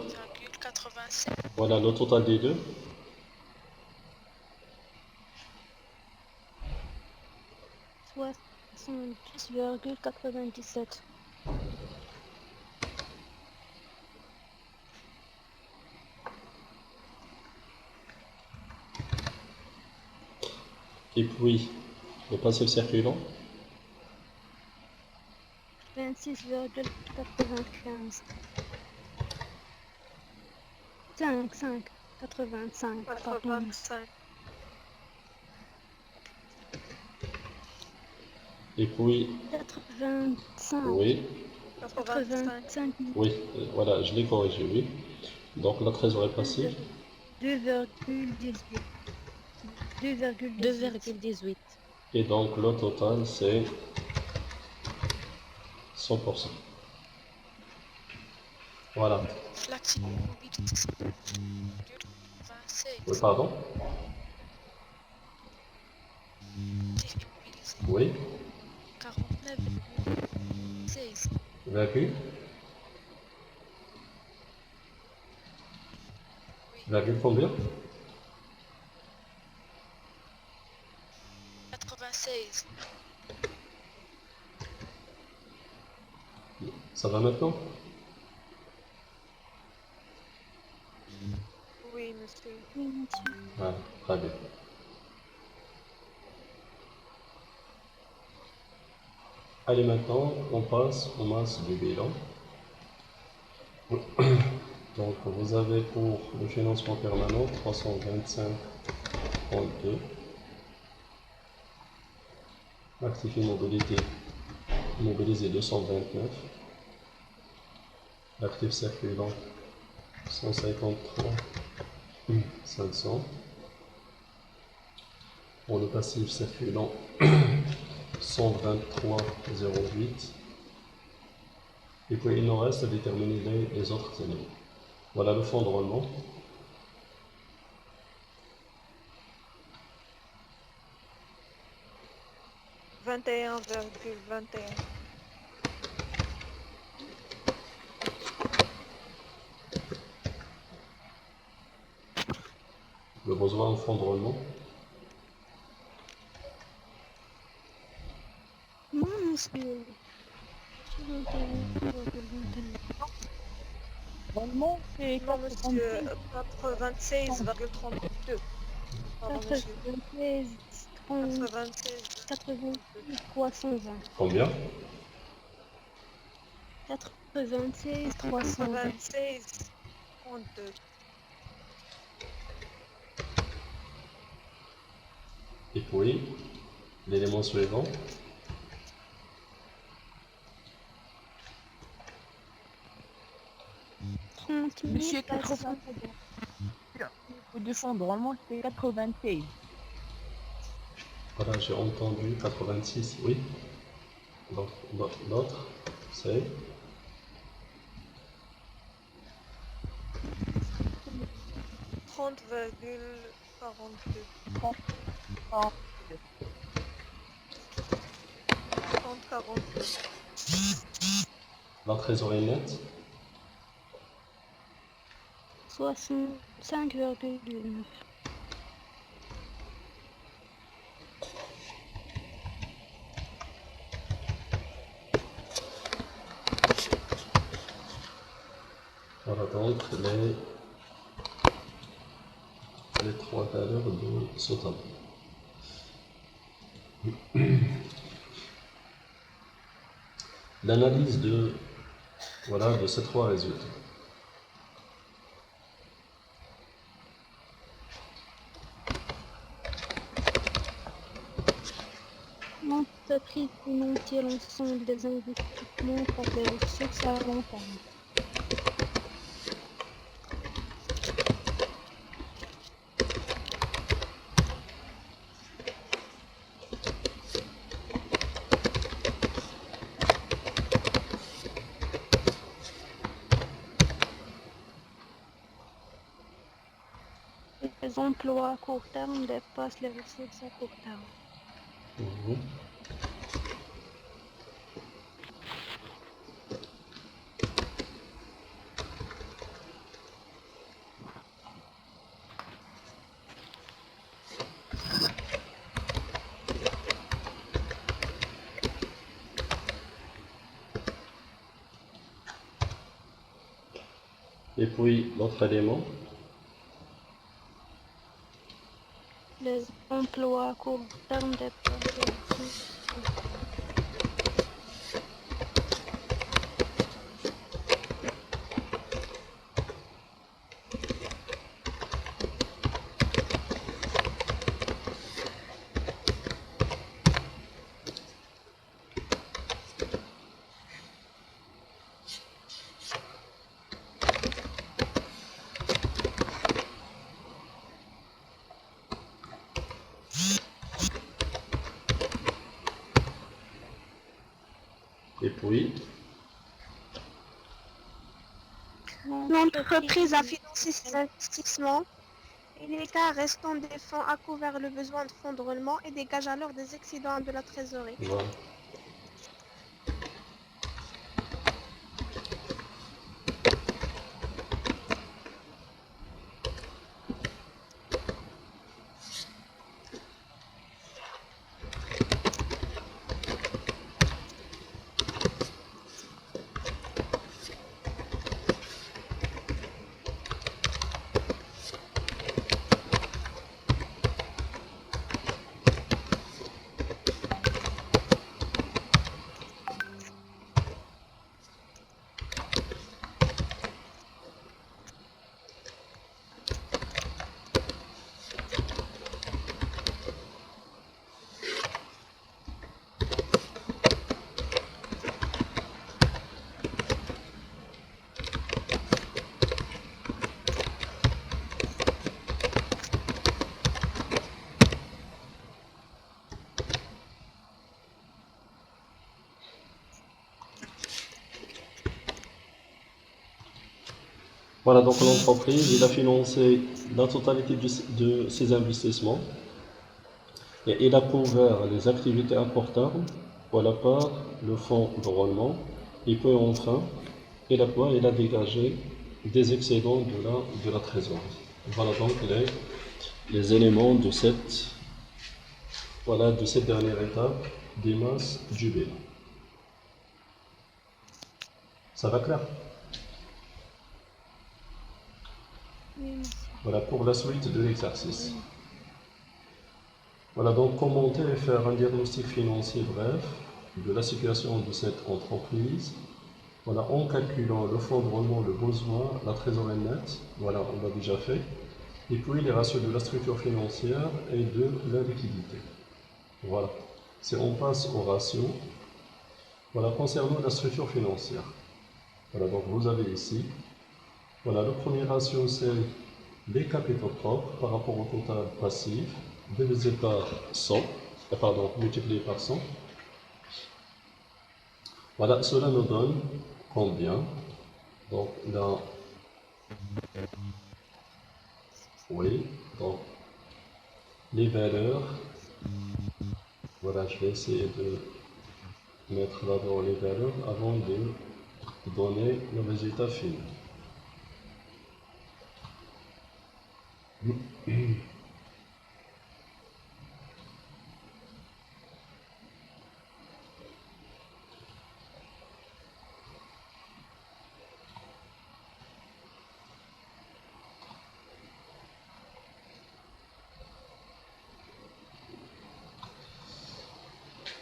87. voilà le total des deux, 70,97. Et puis, le passif circulant, 26,95. 5, 85, pardon. 85. et puis, 85. oui, 85. oui, voilà, je l'ai corrigé, oui. Donc la trésorerie passive, 2,18. 2,18. 2,18. et donc le total c'est 100%. Voilà. L'actif immobilisé. 26. Oui, pardon? Actif immobilisé. Oui, 49,16. virgule, virgule combien? 96. Ça va maintenant? Oui, monsieur. Oui, monsieur. Voilà, très bien. Allez, maintenant, on passe aux masses du bilan. Donc, vous avez pour le financement permanent 325,32. Actif immobilité immobilisé 229. Actif circulant 153 500. Pour le passif circulant 123,08. Et puis il nous reste à déterminer les autres éléments. Voilà le fonds de roulement. Vingt et un virgule 21. Le besoin en fonds de roulement. Non, monsieur. 21,21. Vraiment, c'est Non, monsieur, 96,32. Pardon, monsieur. 96, 30, 96. 86, 320. Combien? 96, 320. 96, 32. Et puis l'élément suivant. Monsieur 80 000 de fonds de roulement, c'est 96. Voilà, j'ai entendu 86, oui. Donc l'autre, c'est 30,42. 30,42. la trésorerie nette. 65,9. Voilà donc les trois valeurs de ce tableau. L'analyse de ces trois résultats. L'entreprise financière l'ensemble des investissements pour des ressources à long terme. Les emplois à court terme dépassent les ressources à court terme. Mhm. Et puis l'autre élément, Les des emplois à court terme des ressources. Et puis, L'entreprise a financé ses investissements et les cas restants des fonds a couvert le besoin de fonds de roulement et dégage alors des excédents de la trésorerie. voilà. Voilà, donc l'entreprise, il a financé la totalité de ses investissements et il a couvert les activités à court terme, voilà par le fonds de roulement, et puis enfin, il a dégagé des excédents de la trésorerie. Voilà donc les éléments de de cette dernière étape des masses du bilan. Ça va clair? Oui, monsieur. Voilà pour la suite de l'exercice. Voilà donc commenter et faire un diagnostic financier bref de la situation de cette entreprise. Voilà, en calculant le fonds de roulement, le besoin, la trésorerie nette, voilà, on l'a déjà fait. Et puis les ratios de la structure financière et de la liquidité. Voilà. Si on passe aux ratios, voilà, concernant la structure financière. Voilà, donc vous avez ici, voilà, le premier ratio c'est les capitaux propres par rapport au total passif, divisé par 100, multiplié par 100. Voilà, cela nous donne combien? Donc là, oui, donc les valeurs, voilà, je vais essayer de mettre d'abord les valeurs avant de donner le résultat final.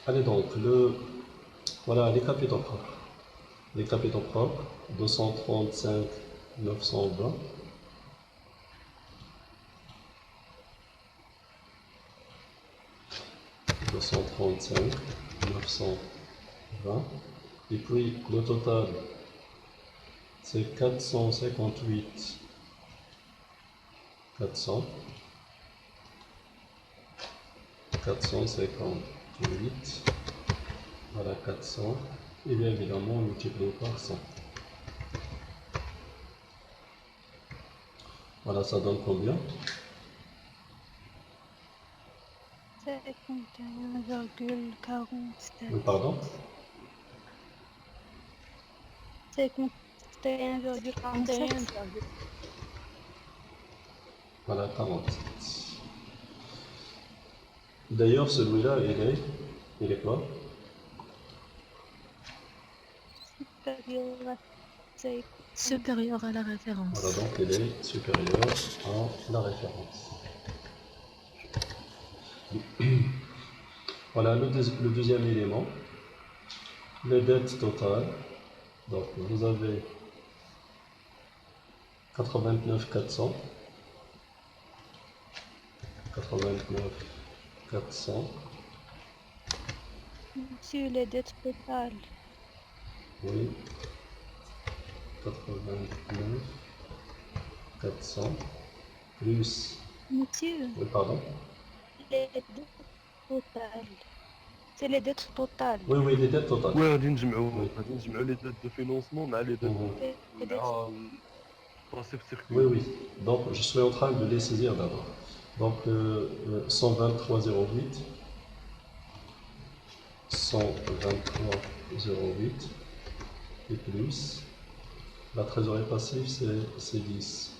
Allez donc, voilà les capitaux propres. Les capitaux propres, 235 920. Et puis le total, c'est 458 400. 458, voilà 400, et bien évidemment multiplié par 100. Voilà, ça donne combien? 51,47. Oui, pardon? 51,47. Voilà, 47. D'ailleurs, celui-là, il est quoi? Supérieur à la référence. Voilà, donc il est supérieur à la référence. Voilà le deuxième élément, les dettes totales. Donc vous avez 89 400, 89 400, Monsieur, les dettes totales. oui, 89 400, plus, Monsieur, oui pardon, les dettes totales. C'est les dettes totales. oui les dettes totales. Ouais, Oui. غادي نجمعوا les dettes de financement مع les dettes Mhm. Les dettes مع passif Oui, circulant. oui. Donc, je suis en train de les saisir d'abord. Donc, 123,08, 123,08 et plus. La trésorerie passive, c'est 10.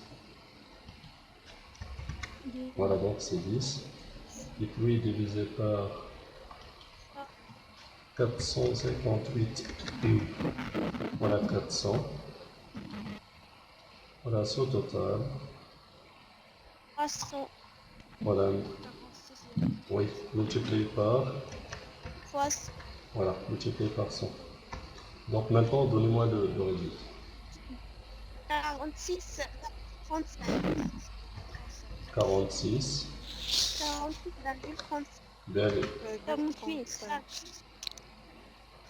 Voilà, donc c'est 10. Et puis, divisé par 458. Voilà, 400. Voilà, ce total. 300 Voilà, 46 oui, multiplié par, fois voilà, multiplié par 100. Donc maintenant, donnez-moi le résultat. 46, 35. 46. 46,35. Bien allé. 48.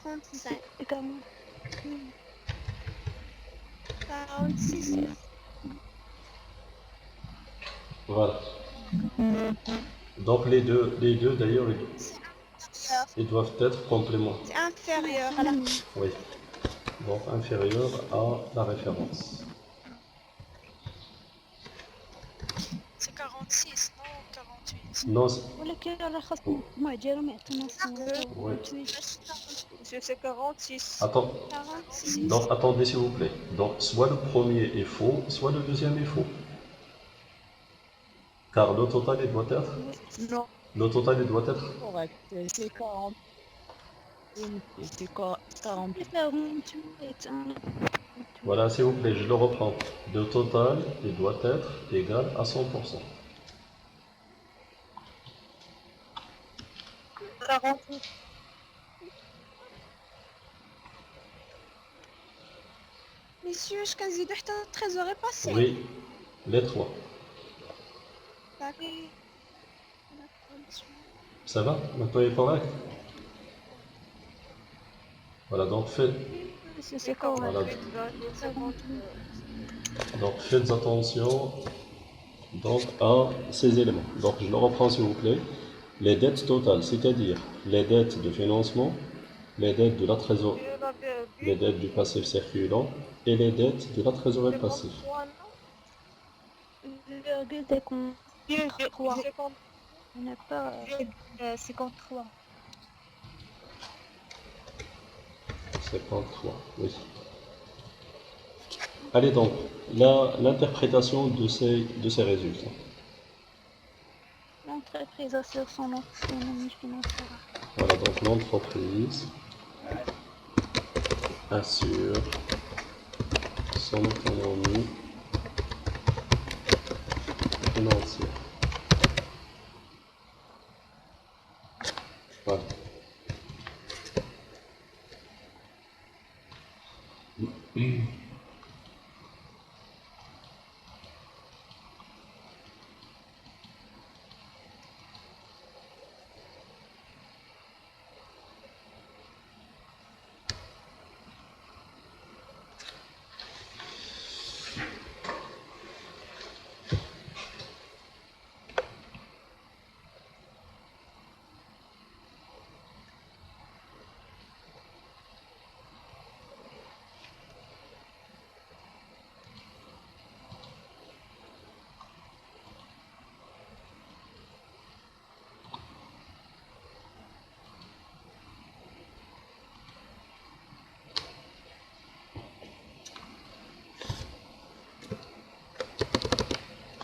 35. C'est comme 46. Voilà. Donc les deux d'ailleurs, ils doivent être compléments. C'est inférieur à la Oui. Donc inférieur à la référence. C'est 46, non 48. Non, ولكن راه خاصهم المجموع ديالهم يعطينا oui. 58. Monsieur, c'est 46. Attends. 46. Donc attendez s'il vous plaît. Donc soit le premier est faux, soit le deuxième est faux. Car le total il doit être. Non, Le total il doit être. correct. C'est 40. C'est 48. Voilà, s'il vous plaît, je le reprends. Le total il doit être égal à 100%. 48. Messieurs, je quasi de trésorerie passée. Oui, les trois. D'accord. Ça va? Maintenant il est correct? Voilà, donc C'est correct. Voilà. 48,50. Donc faites attention donc, à ces éléments. Donc je le reprends s'il vous plaît. Les dettes totales, c'est-à-dire les dettes de financement, les dettes de la trésorerie, les dettes du passif circulant et les dettes de la trésorerie passive. 53. On n'a pas 53. 53, oui. Allez donc, l'interprétation de ces résultats. L'entreprise assure son autonomie financière. Voilà, donc l'entreprise assure son autonomie financière. Voilà.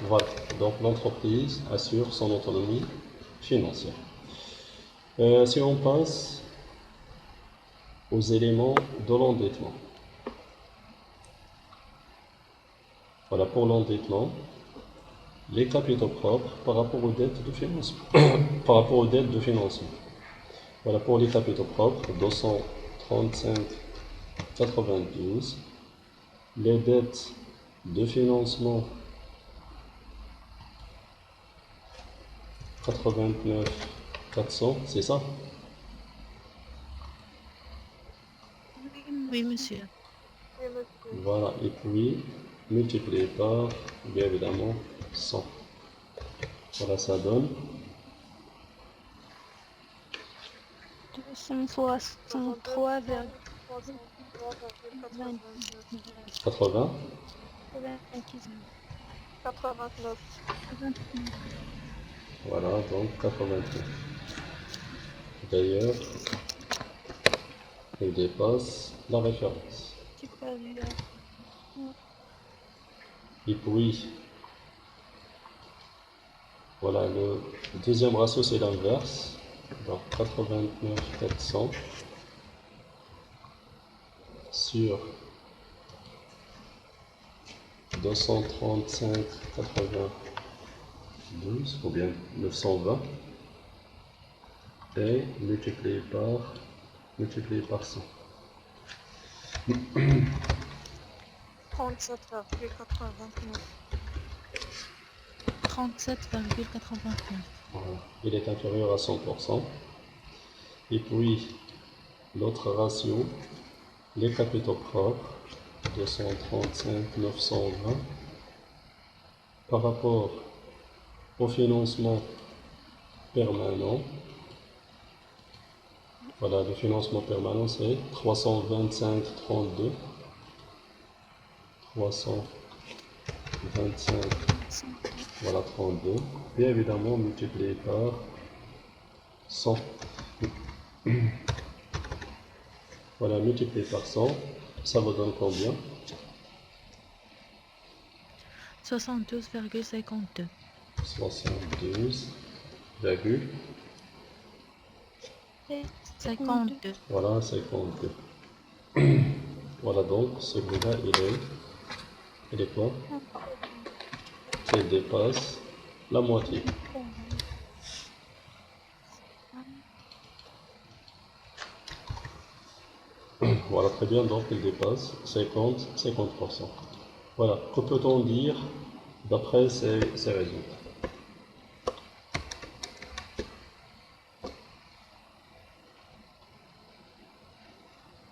Voilà, donc l'entreprise assure son autonomie financière. Si on passe aux éléments de l'endettement. Voilà, pour l'endettement, les capitaux propres par rapport aux dettes de financement. Par rapport aux dettes de financement. Voilà pour les capitaux propres, 235,92. Les dettes de financement, 89,400, c'est ça? Oui, monsieur. Oui, monsieur. Voilà, et puis multiplié par, bien évidemment, 100. Voilà, ça donne 263,29. 80. 89. Voilà, donc 89. D'ailleurs, il dépasse la référence. Supérieur. Et puis, voilà, le deuxième ratio, c'est l'inverse. Donc 89,400 sur 235,92 ou bien 920 et multiplié par 100. 37,89. 37,89. Voilà. Il est inférieur à 100%. Et puis, l'autre ratio, les capitaux propres, 235,920 par rapport au financement permanent. Voilà, le financement permanent, c'est 325,32. 325, voilà, 32. Bien évidemment, multiplié par 100. Voilà, multiplié par 100, ça vous donne combien? 72,52. 72, 52. voilà, 52. Voilà, donc celui-là, il est quoi? Il dépasse la moitié. Voilà, très bien, donc il dépasse 50%. Voilà, que peut-on dire d'après ces résultats?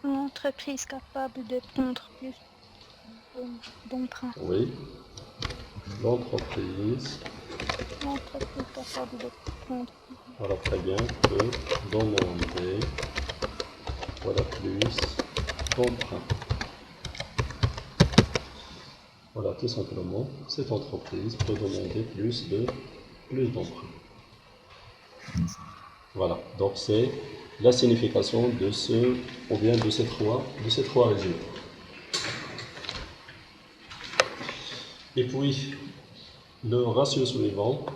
Une entreprise capable de prendre plus d'emprunts. Oui, l'entreprise, L'entreprise capable de prendre voilà, très bien, peut demander, voilà, plus d'emprunts. Voilà, tout simplement, cette entreprise peut demander plus d'emprunts. Voilà, donc c'est la signification de ce, ou bien de ces trois résultats. Et puis, le ratio suivant,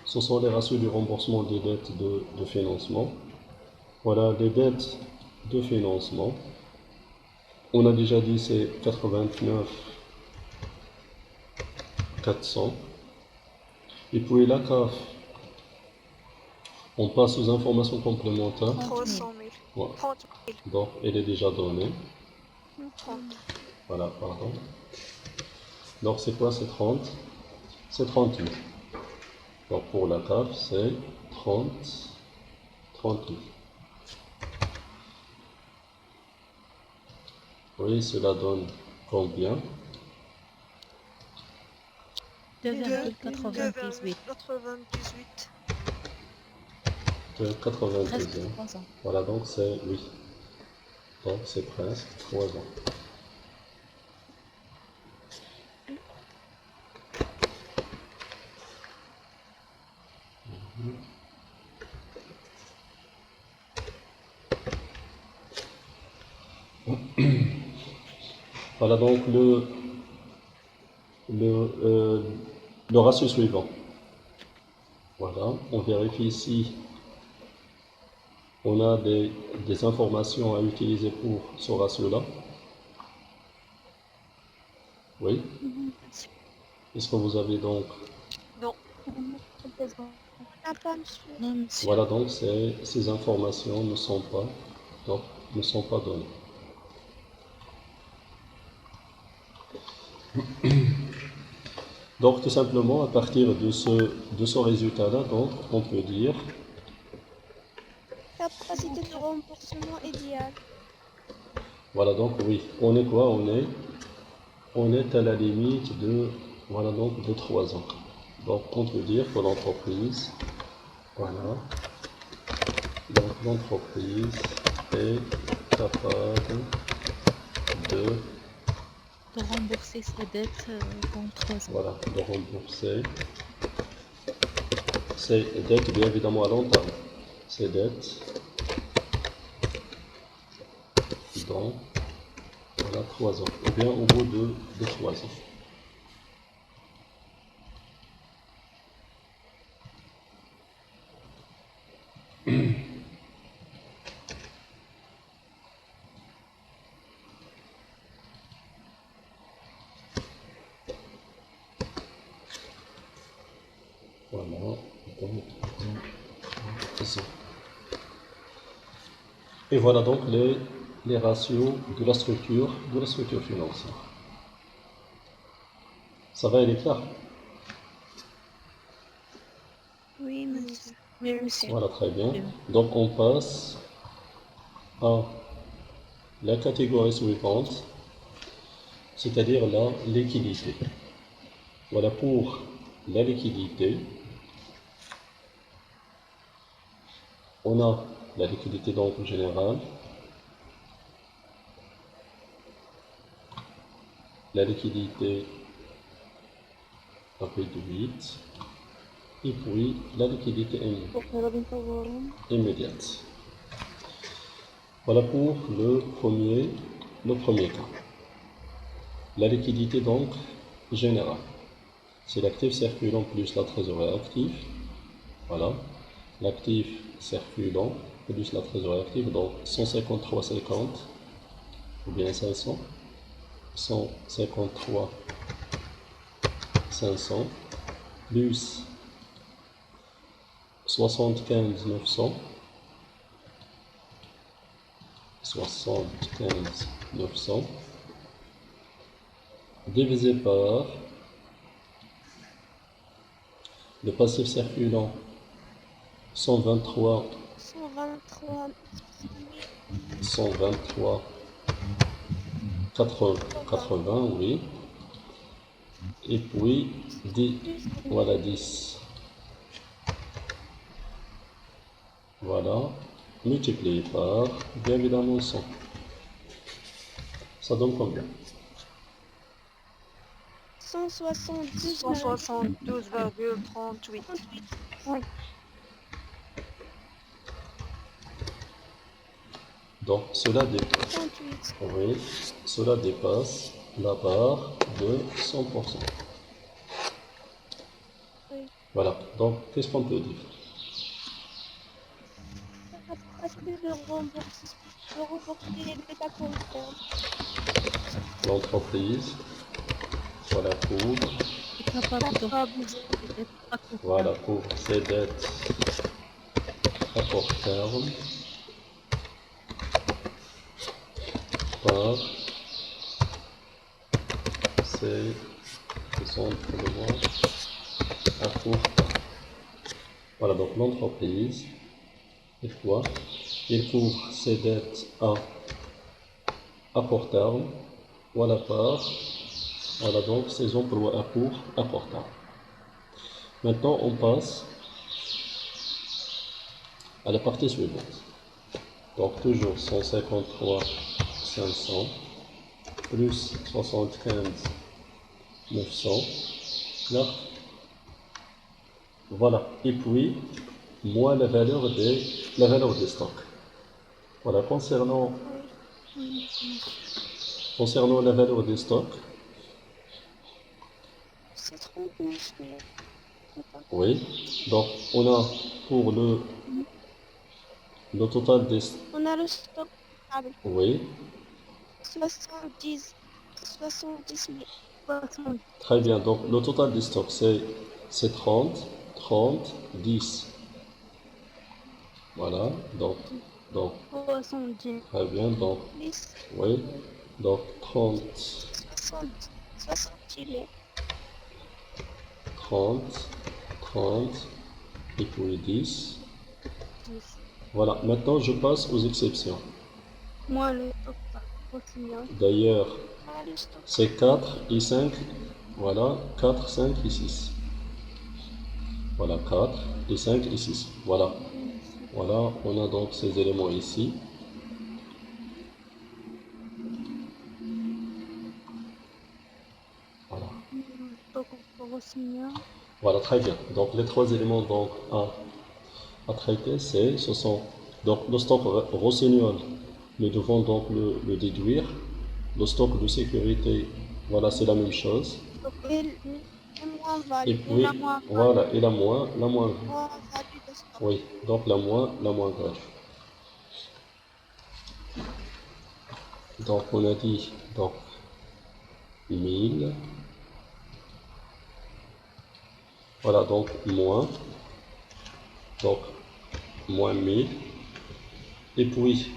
ce sont les ratios du remboursement des dettes de financement. Voilà, les dettes de financement. On a déjà dit c'est 89,400. Et puis la CAF, on passe aux informations complémentaires. 300 000. Voilà. 30 000. Donc, elle est déjà donnée. 30. Voilà, pardon. Donc, c'est quoi, c'est 30? C'est 30 000. Donc, pour la CAF, c'est 30 000. Oui, cela donne combien? 2,98. 2,98. 92. Presque 3 ans. Voilà, donc c'est, oui. Donc, c'est presque 3 ans. Voilà donc le ratio suivant. Voilà, on vérifie ici. On a des informations à utiliser pour ce ratio-là. Oui. Est-ce que vous avez donc Ah, pas, monsieur. Non, monsieur. Voilà, donc ces informations ne sont pas, donc, ne sont pas données. Donc tout simplement, à partir de ce résultat-là, donc, on peut dire, Capacité de remboursement idéale. voilà, donc oui, on est quoi? On est à la limite de, voilà, donc de 3 ans. Donc on peut dire que l'entreprise, voilà, donc l'entreprise est capable de, De rembourser sa dette dans 3 ans. voilà, de rembourser ses dettes, bien évidemment à long terme, ses dettes dans, voilà, 3 ans, ou bien au bout de 3 ans. Voilà, donc, ici. Et voilà donc les ratios de la structure financière. Ça va, il est clair? Oui, monsieur. Oui, monsieur. Voilà, très bien. Donc on passe à la catégorie suivante, c'est-à-dire la liquidité. Voilà pour la liquidité. On a la liquidité donc générale, la liquidité réduite et puis la liquidité immédiate. Voilà pour le premier cas. La liquidité donc générale, c'est l'actif circulant plus la trésorerie active. Voilà, l'actif circulant plus la trésorerie active, donc 153,50 ou bien 500, 153,500 plus 75,900, 75,900 divisé par le passif circulant 123, 80, oui, et puis 10, voilà 10, voilà, multiplié par, bien évidemment 100. Ça donne combien? 172,38. Donc cela dépasse, 38. oui, cela dépasse la barre de 100%. Oui. Voilà, donc qu'est-ce qu'on peut dire? Capacité de rembourser les dettes à court terme. L'entreprise, voilà, Est capable de rembourser ses dettes à court voilà, terme. pour ses dettes à court terme par ses emplois à court terme. Voilà, donc l'entreprise, il quoi? Il couvre ses dettes à court terme, voilà par, voilà donc ses emplois à court terme. Maintenant, on passe à la partie suivante. Donc toujours 153 500 plus 75 900, là, voilà, et puis moins la valeur des stocks. Voilà, concernant la valeur des stocks, C'est 39 000. oui, donc on a pour le total des, On a le stock stable. oui, 70 000. très bien, donc le total des stocks c'est c'est 30, 30, 10. Voilà, donc 70. très bien, donc, 10, oui, donc 30, 60, 60 il est. 30, 30, et puis 10. 10. Voilà, maintenant je passe aux exceptions. Moins le total. Rossignol. D'ailleurs, Ah, le stock. c'est 4 et 5, voilà, 4, 5 et 6. Voilà, 4 et 5 et 6. Voilà, voilà, on a donc ces éléments ici. Voilà, Stock Rossignol. voilà, très bien. Donc les trois éléments donc, à traiter, ce sont donc le stock rossignol. Nous devons donc le déduire. Le stock de sécurité, voilà, c'est la même chose. Et le moins Et value. puis, voilà, et la moins Moins value de stock. oui, donc la moins grave. Donc on a dit donc 1000. Voilà, donc moins 1000. Et puis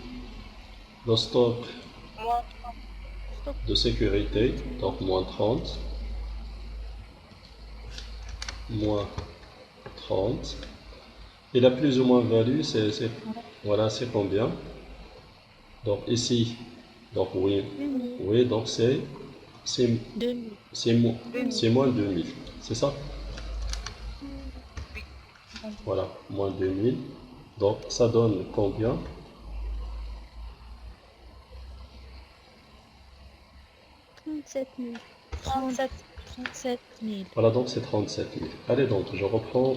le stock Stock de sécurité, donc moins 30. Moins 30. Et la plus ou moins value, voilà, c'est combien? Donc ici, donc oui, 2000. oui, donc c'est 2000. c'est moins 2000, c'est ça? Voilà, moins 2000. Donc ça donne combien? 37 000. 37 000. Voilà, donc c'est 37 000. Allez donc, je reprends,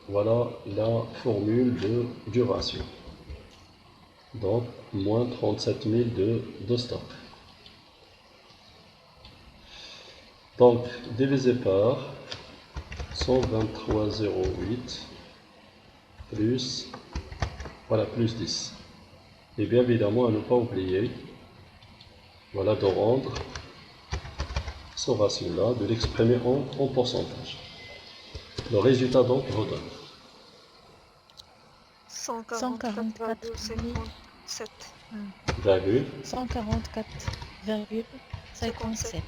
voilà la formule du ratio. Donc, moins 37 000 de stock. Donc, divisé par 123,08 plus, voilà, plus 10. Et bien évidemment, à ne pas oublier, voilà, de rendre ce ratio-là, de l'exprimer en pourcentage. Le résultat donc redonne 144,57. virgule 144,57.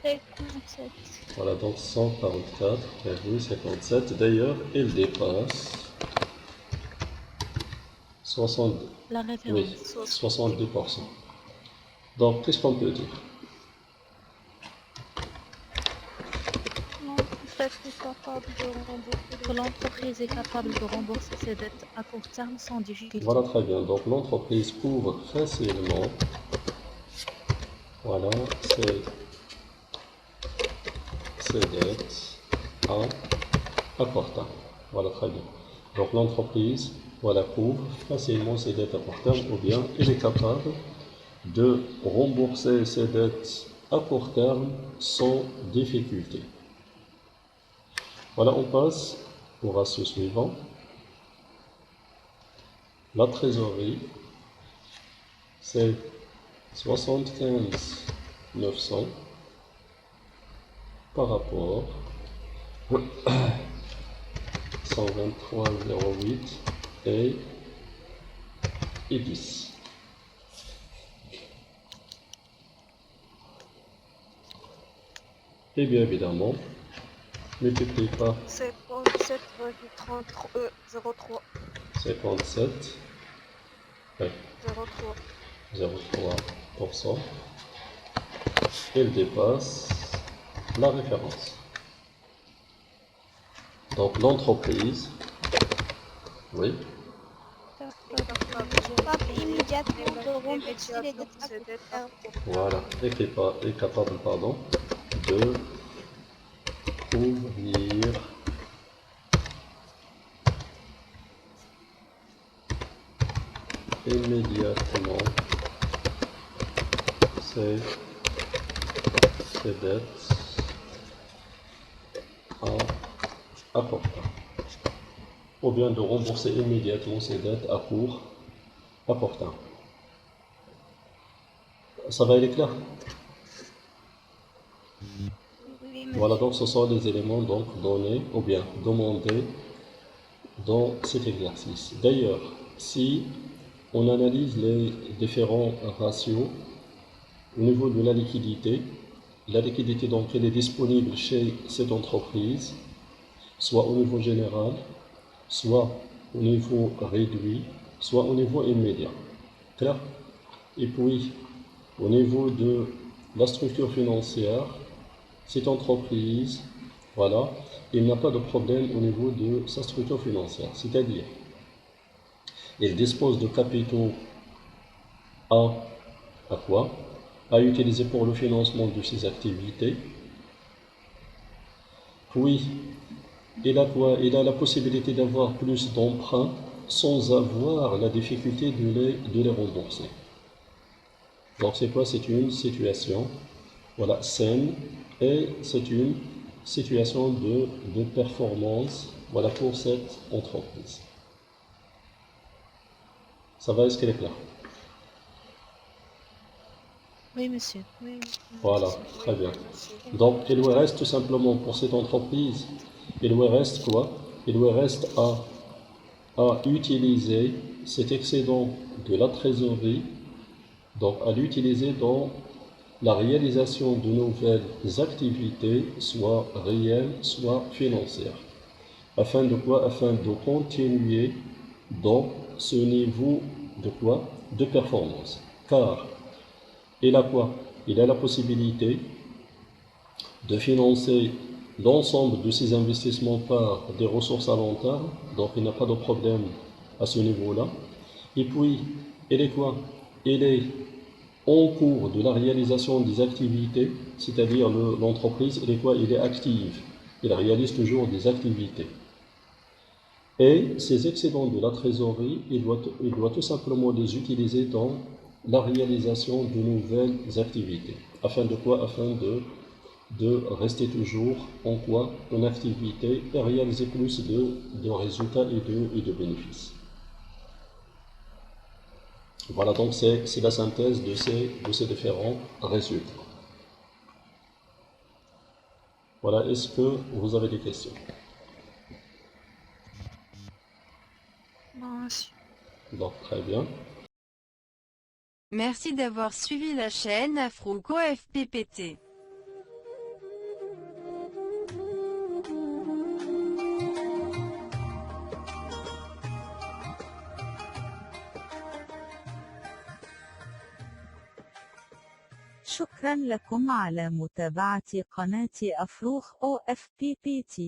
57. voilà, donc 144,57. D'ailleurs, il dépasse 60, La oui, référence. 62%. Donc, qu'est-ce qu'on peut dire? L'entreprise est capable de rembourser ses dettes à court terme sans difficulté. Voilà, très bien. Donc, l'entreprise couvre facilement, voilà, ses dettes à court terme. Voilà, très bien. Donc, l'entreprise, voilà, couvre facilement ses dettes à court terme, ou bien elle est capable de rembourser ses dettes à court terme sans difficulté. Voilà, on passe au ratio suivant. La trésorerie, c'est 75 900 par rapport 123,08 et 10. Et bien évidemment, multiplié par 57,03. 57, ouais, 03. 0,3%, il dépasse la référence. Donc l'entreprise, oui, Capable immédiatement de rembourser les dettes à court terme. voilà, est capable, pardon, de couvrir immédiatement ses dettes à court terme, ou bien de rembourser immédiatement ses dettes à court terme. Ça va, il est clair? Oui, Voilà, monsieur. donc ce sont les éléments donc donnés ou bien demandés dans cet exercice. D'ailleurs, si on analyse les différents ratios au niveau de la liquidité donc elle est disponible chez cette entreprise, soit au niveau général, soit au niveau réduit, soit au niveau immédiat. Clair? Et puis, au niveau de la structure financière, cette entreprise, voilà, il n'a pas de problème au niveau de sa structure financière. C'est-à-dire, elle dispose de capitaux à quoi? À utiliser pour le financement de ses activités. Puis, il a quoi? Il a la possibilité d'avoir plus d'emprunts sans avoir la difficulté de les rembourser. Donc c'est quoi? C'est une situation, voilà, saine, et c'est une situation de performance, voilà, pour cette entreprise. Ça va, est-ce qu'elle est claire? Oui, monsieur. Oui, Voilà, monsieur. très bien. Donc il lui reste tout simplement pour cette entreprise, il lui reste quoi? Il lui reste à utiliser cet excédent de la trésorerie, donc à l'utiliser dans la réalisation de nouvelles activités, soit réelles, soit financières. Afin de quoi? Afin de continuer dans ce niveau de quoi? De performance. Car il a quoi? Il a la possibilité de financer l'ensemble de ses investissements par des ressources à long terme, donc il n'a pas de problème à ce niveau-là. Et puis, il est quoi? Il est en cours de la réalisation des activités, c'est-à-dire l'entreprise, il est quoi? Il est active, il réalise toujours des activités. Et ces excédents de la trésorerie, il doit tout simplement les utiliser dans la réalisation de nouvelles activités. Afin de quoi? Afin de rester toujours en quoi? En activité et réaliser plus de résultats et de bénéfices. Voilà, donc c'est la synthèse de ces différents résultats. Voilà, est-ce que vous avez des questions? Non, monsieur. Donc, très bien. Merci d'avoir suivi la chaîne Afrouco FPPT. شكرا لكم على متابعة قناة أفروخ أو FPPT.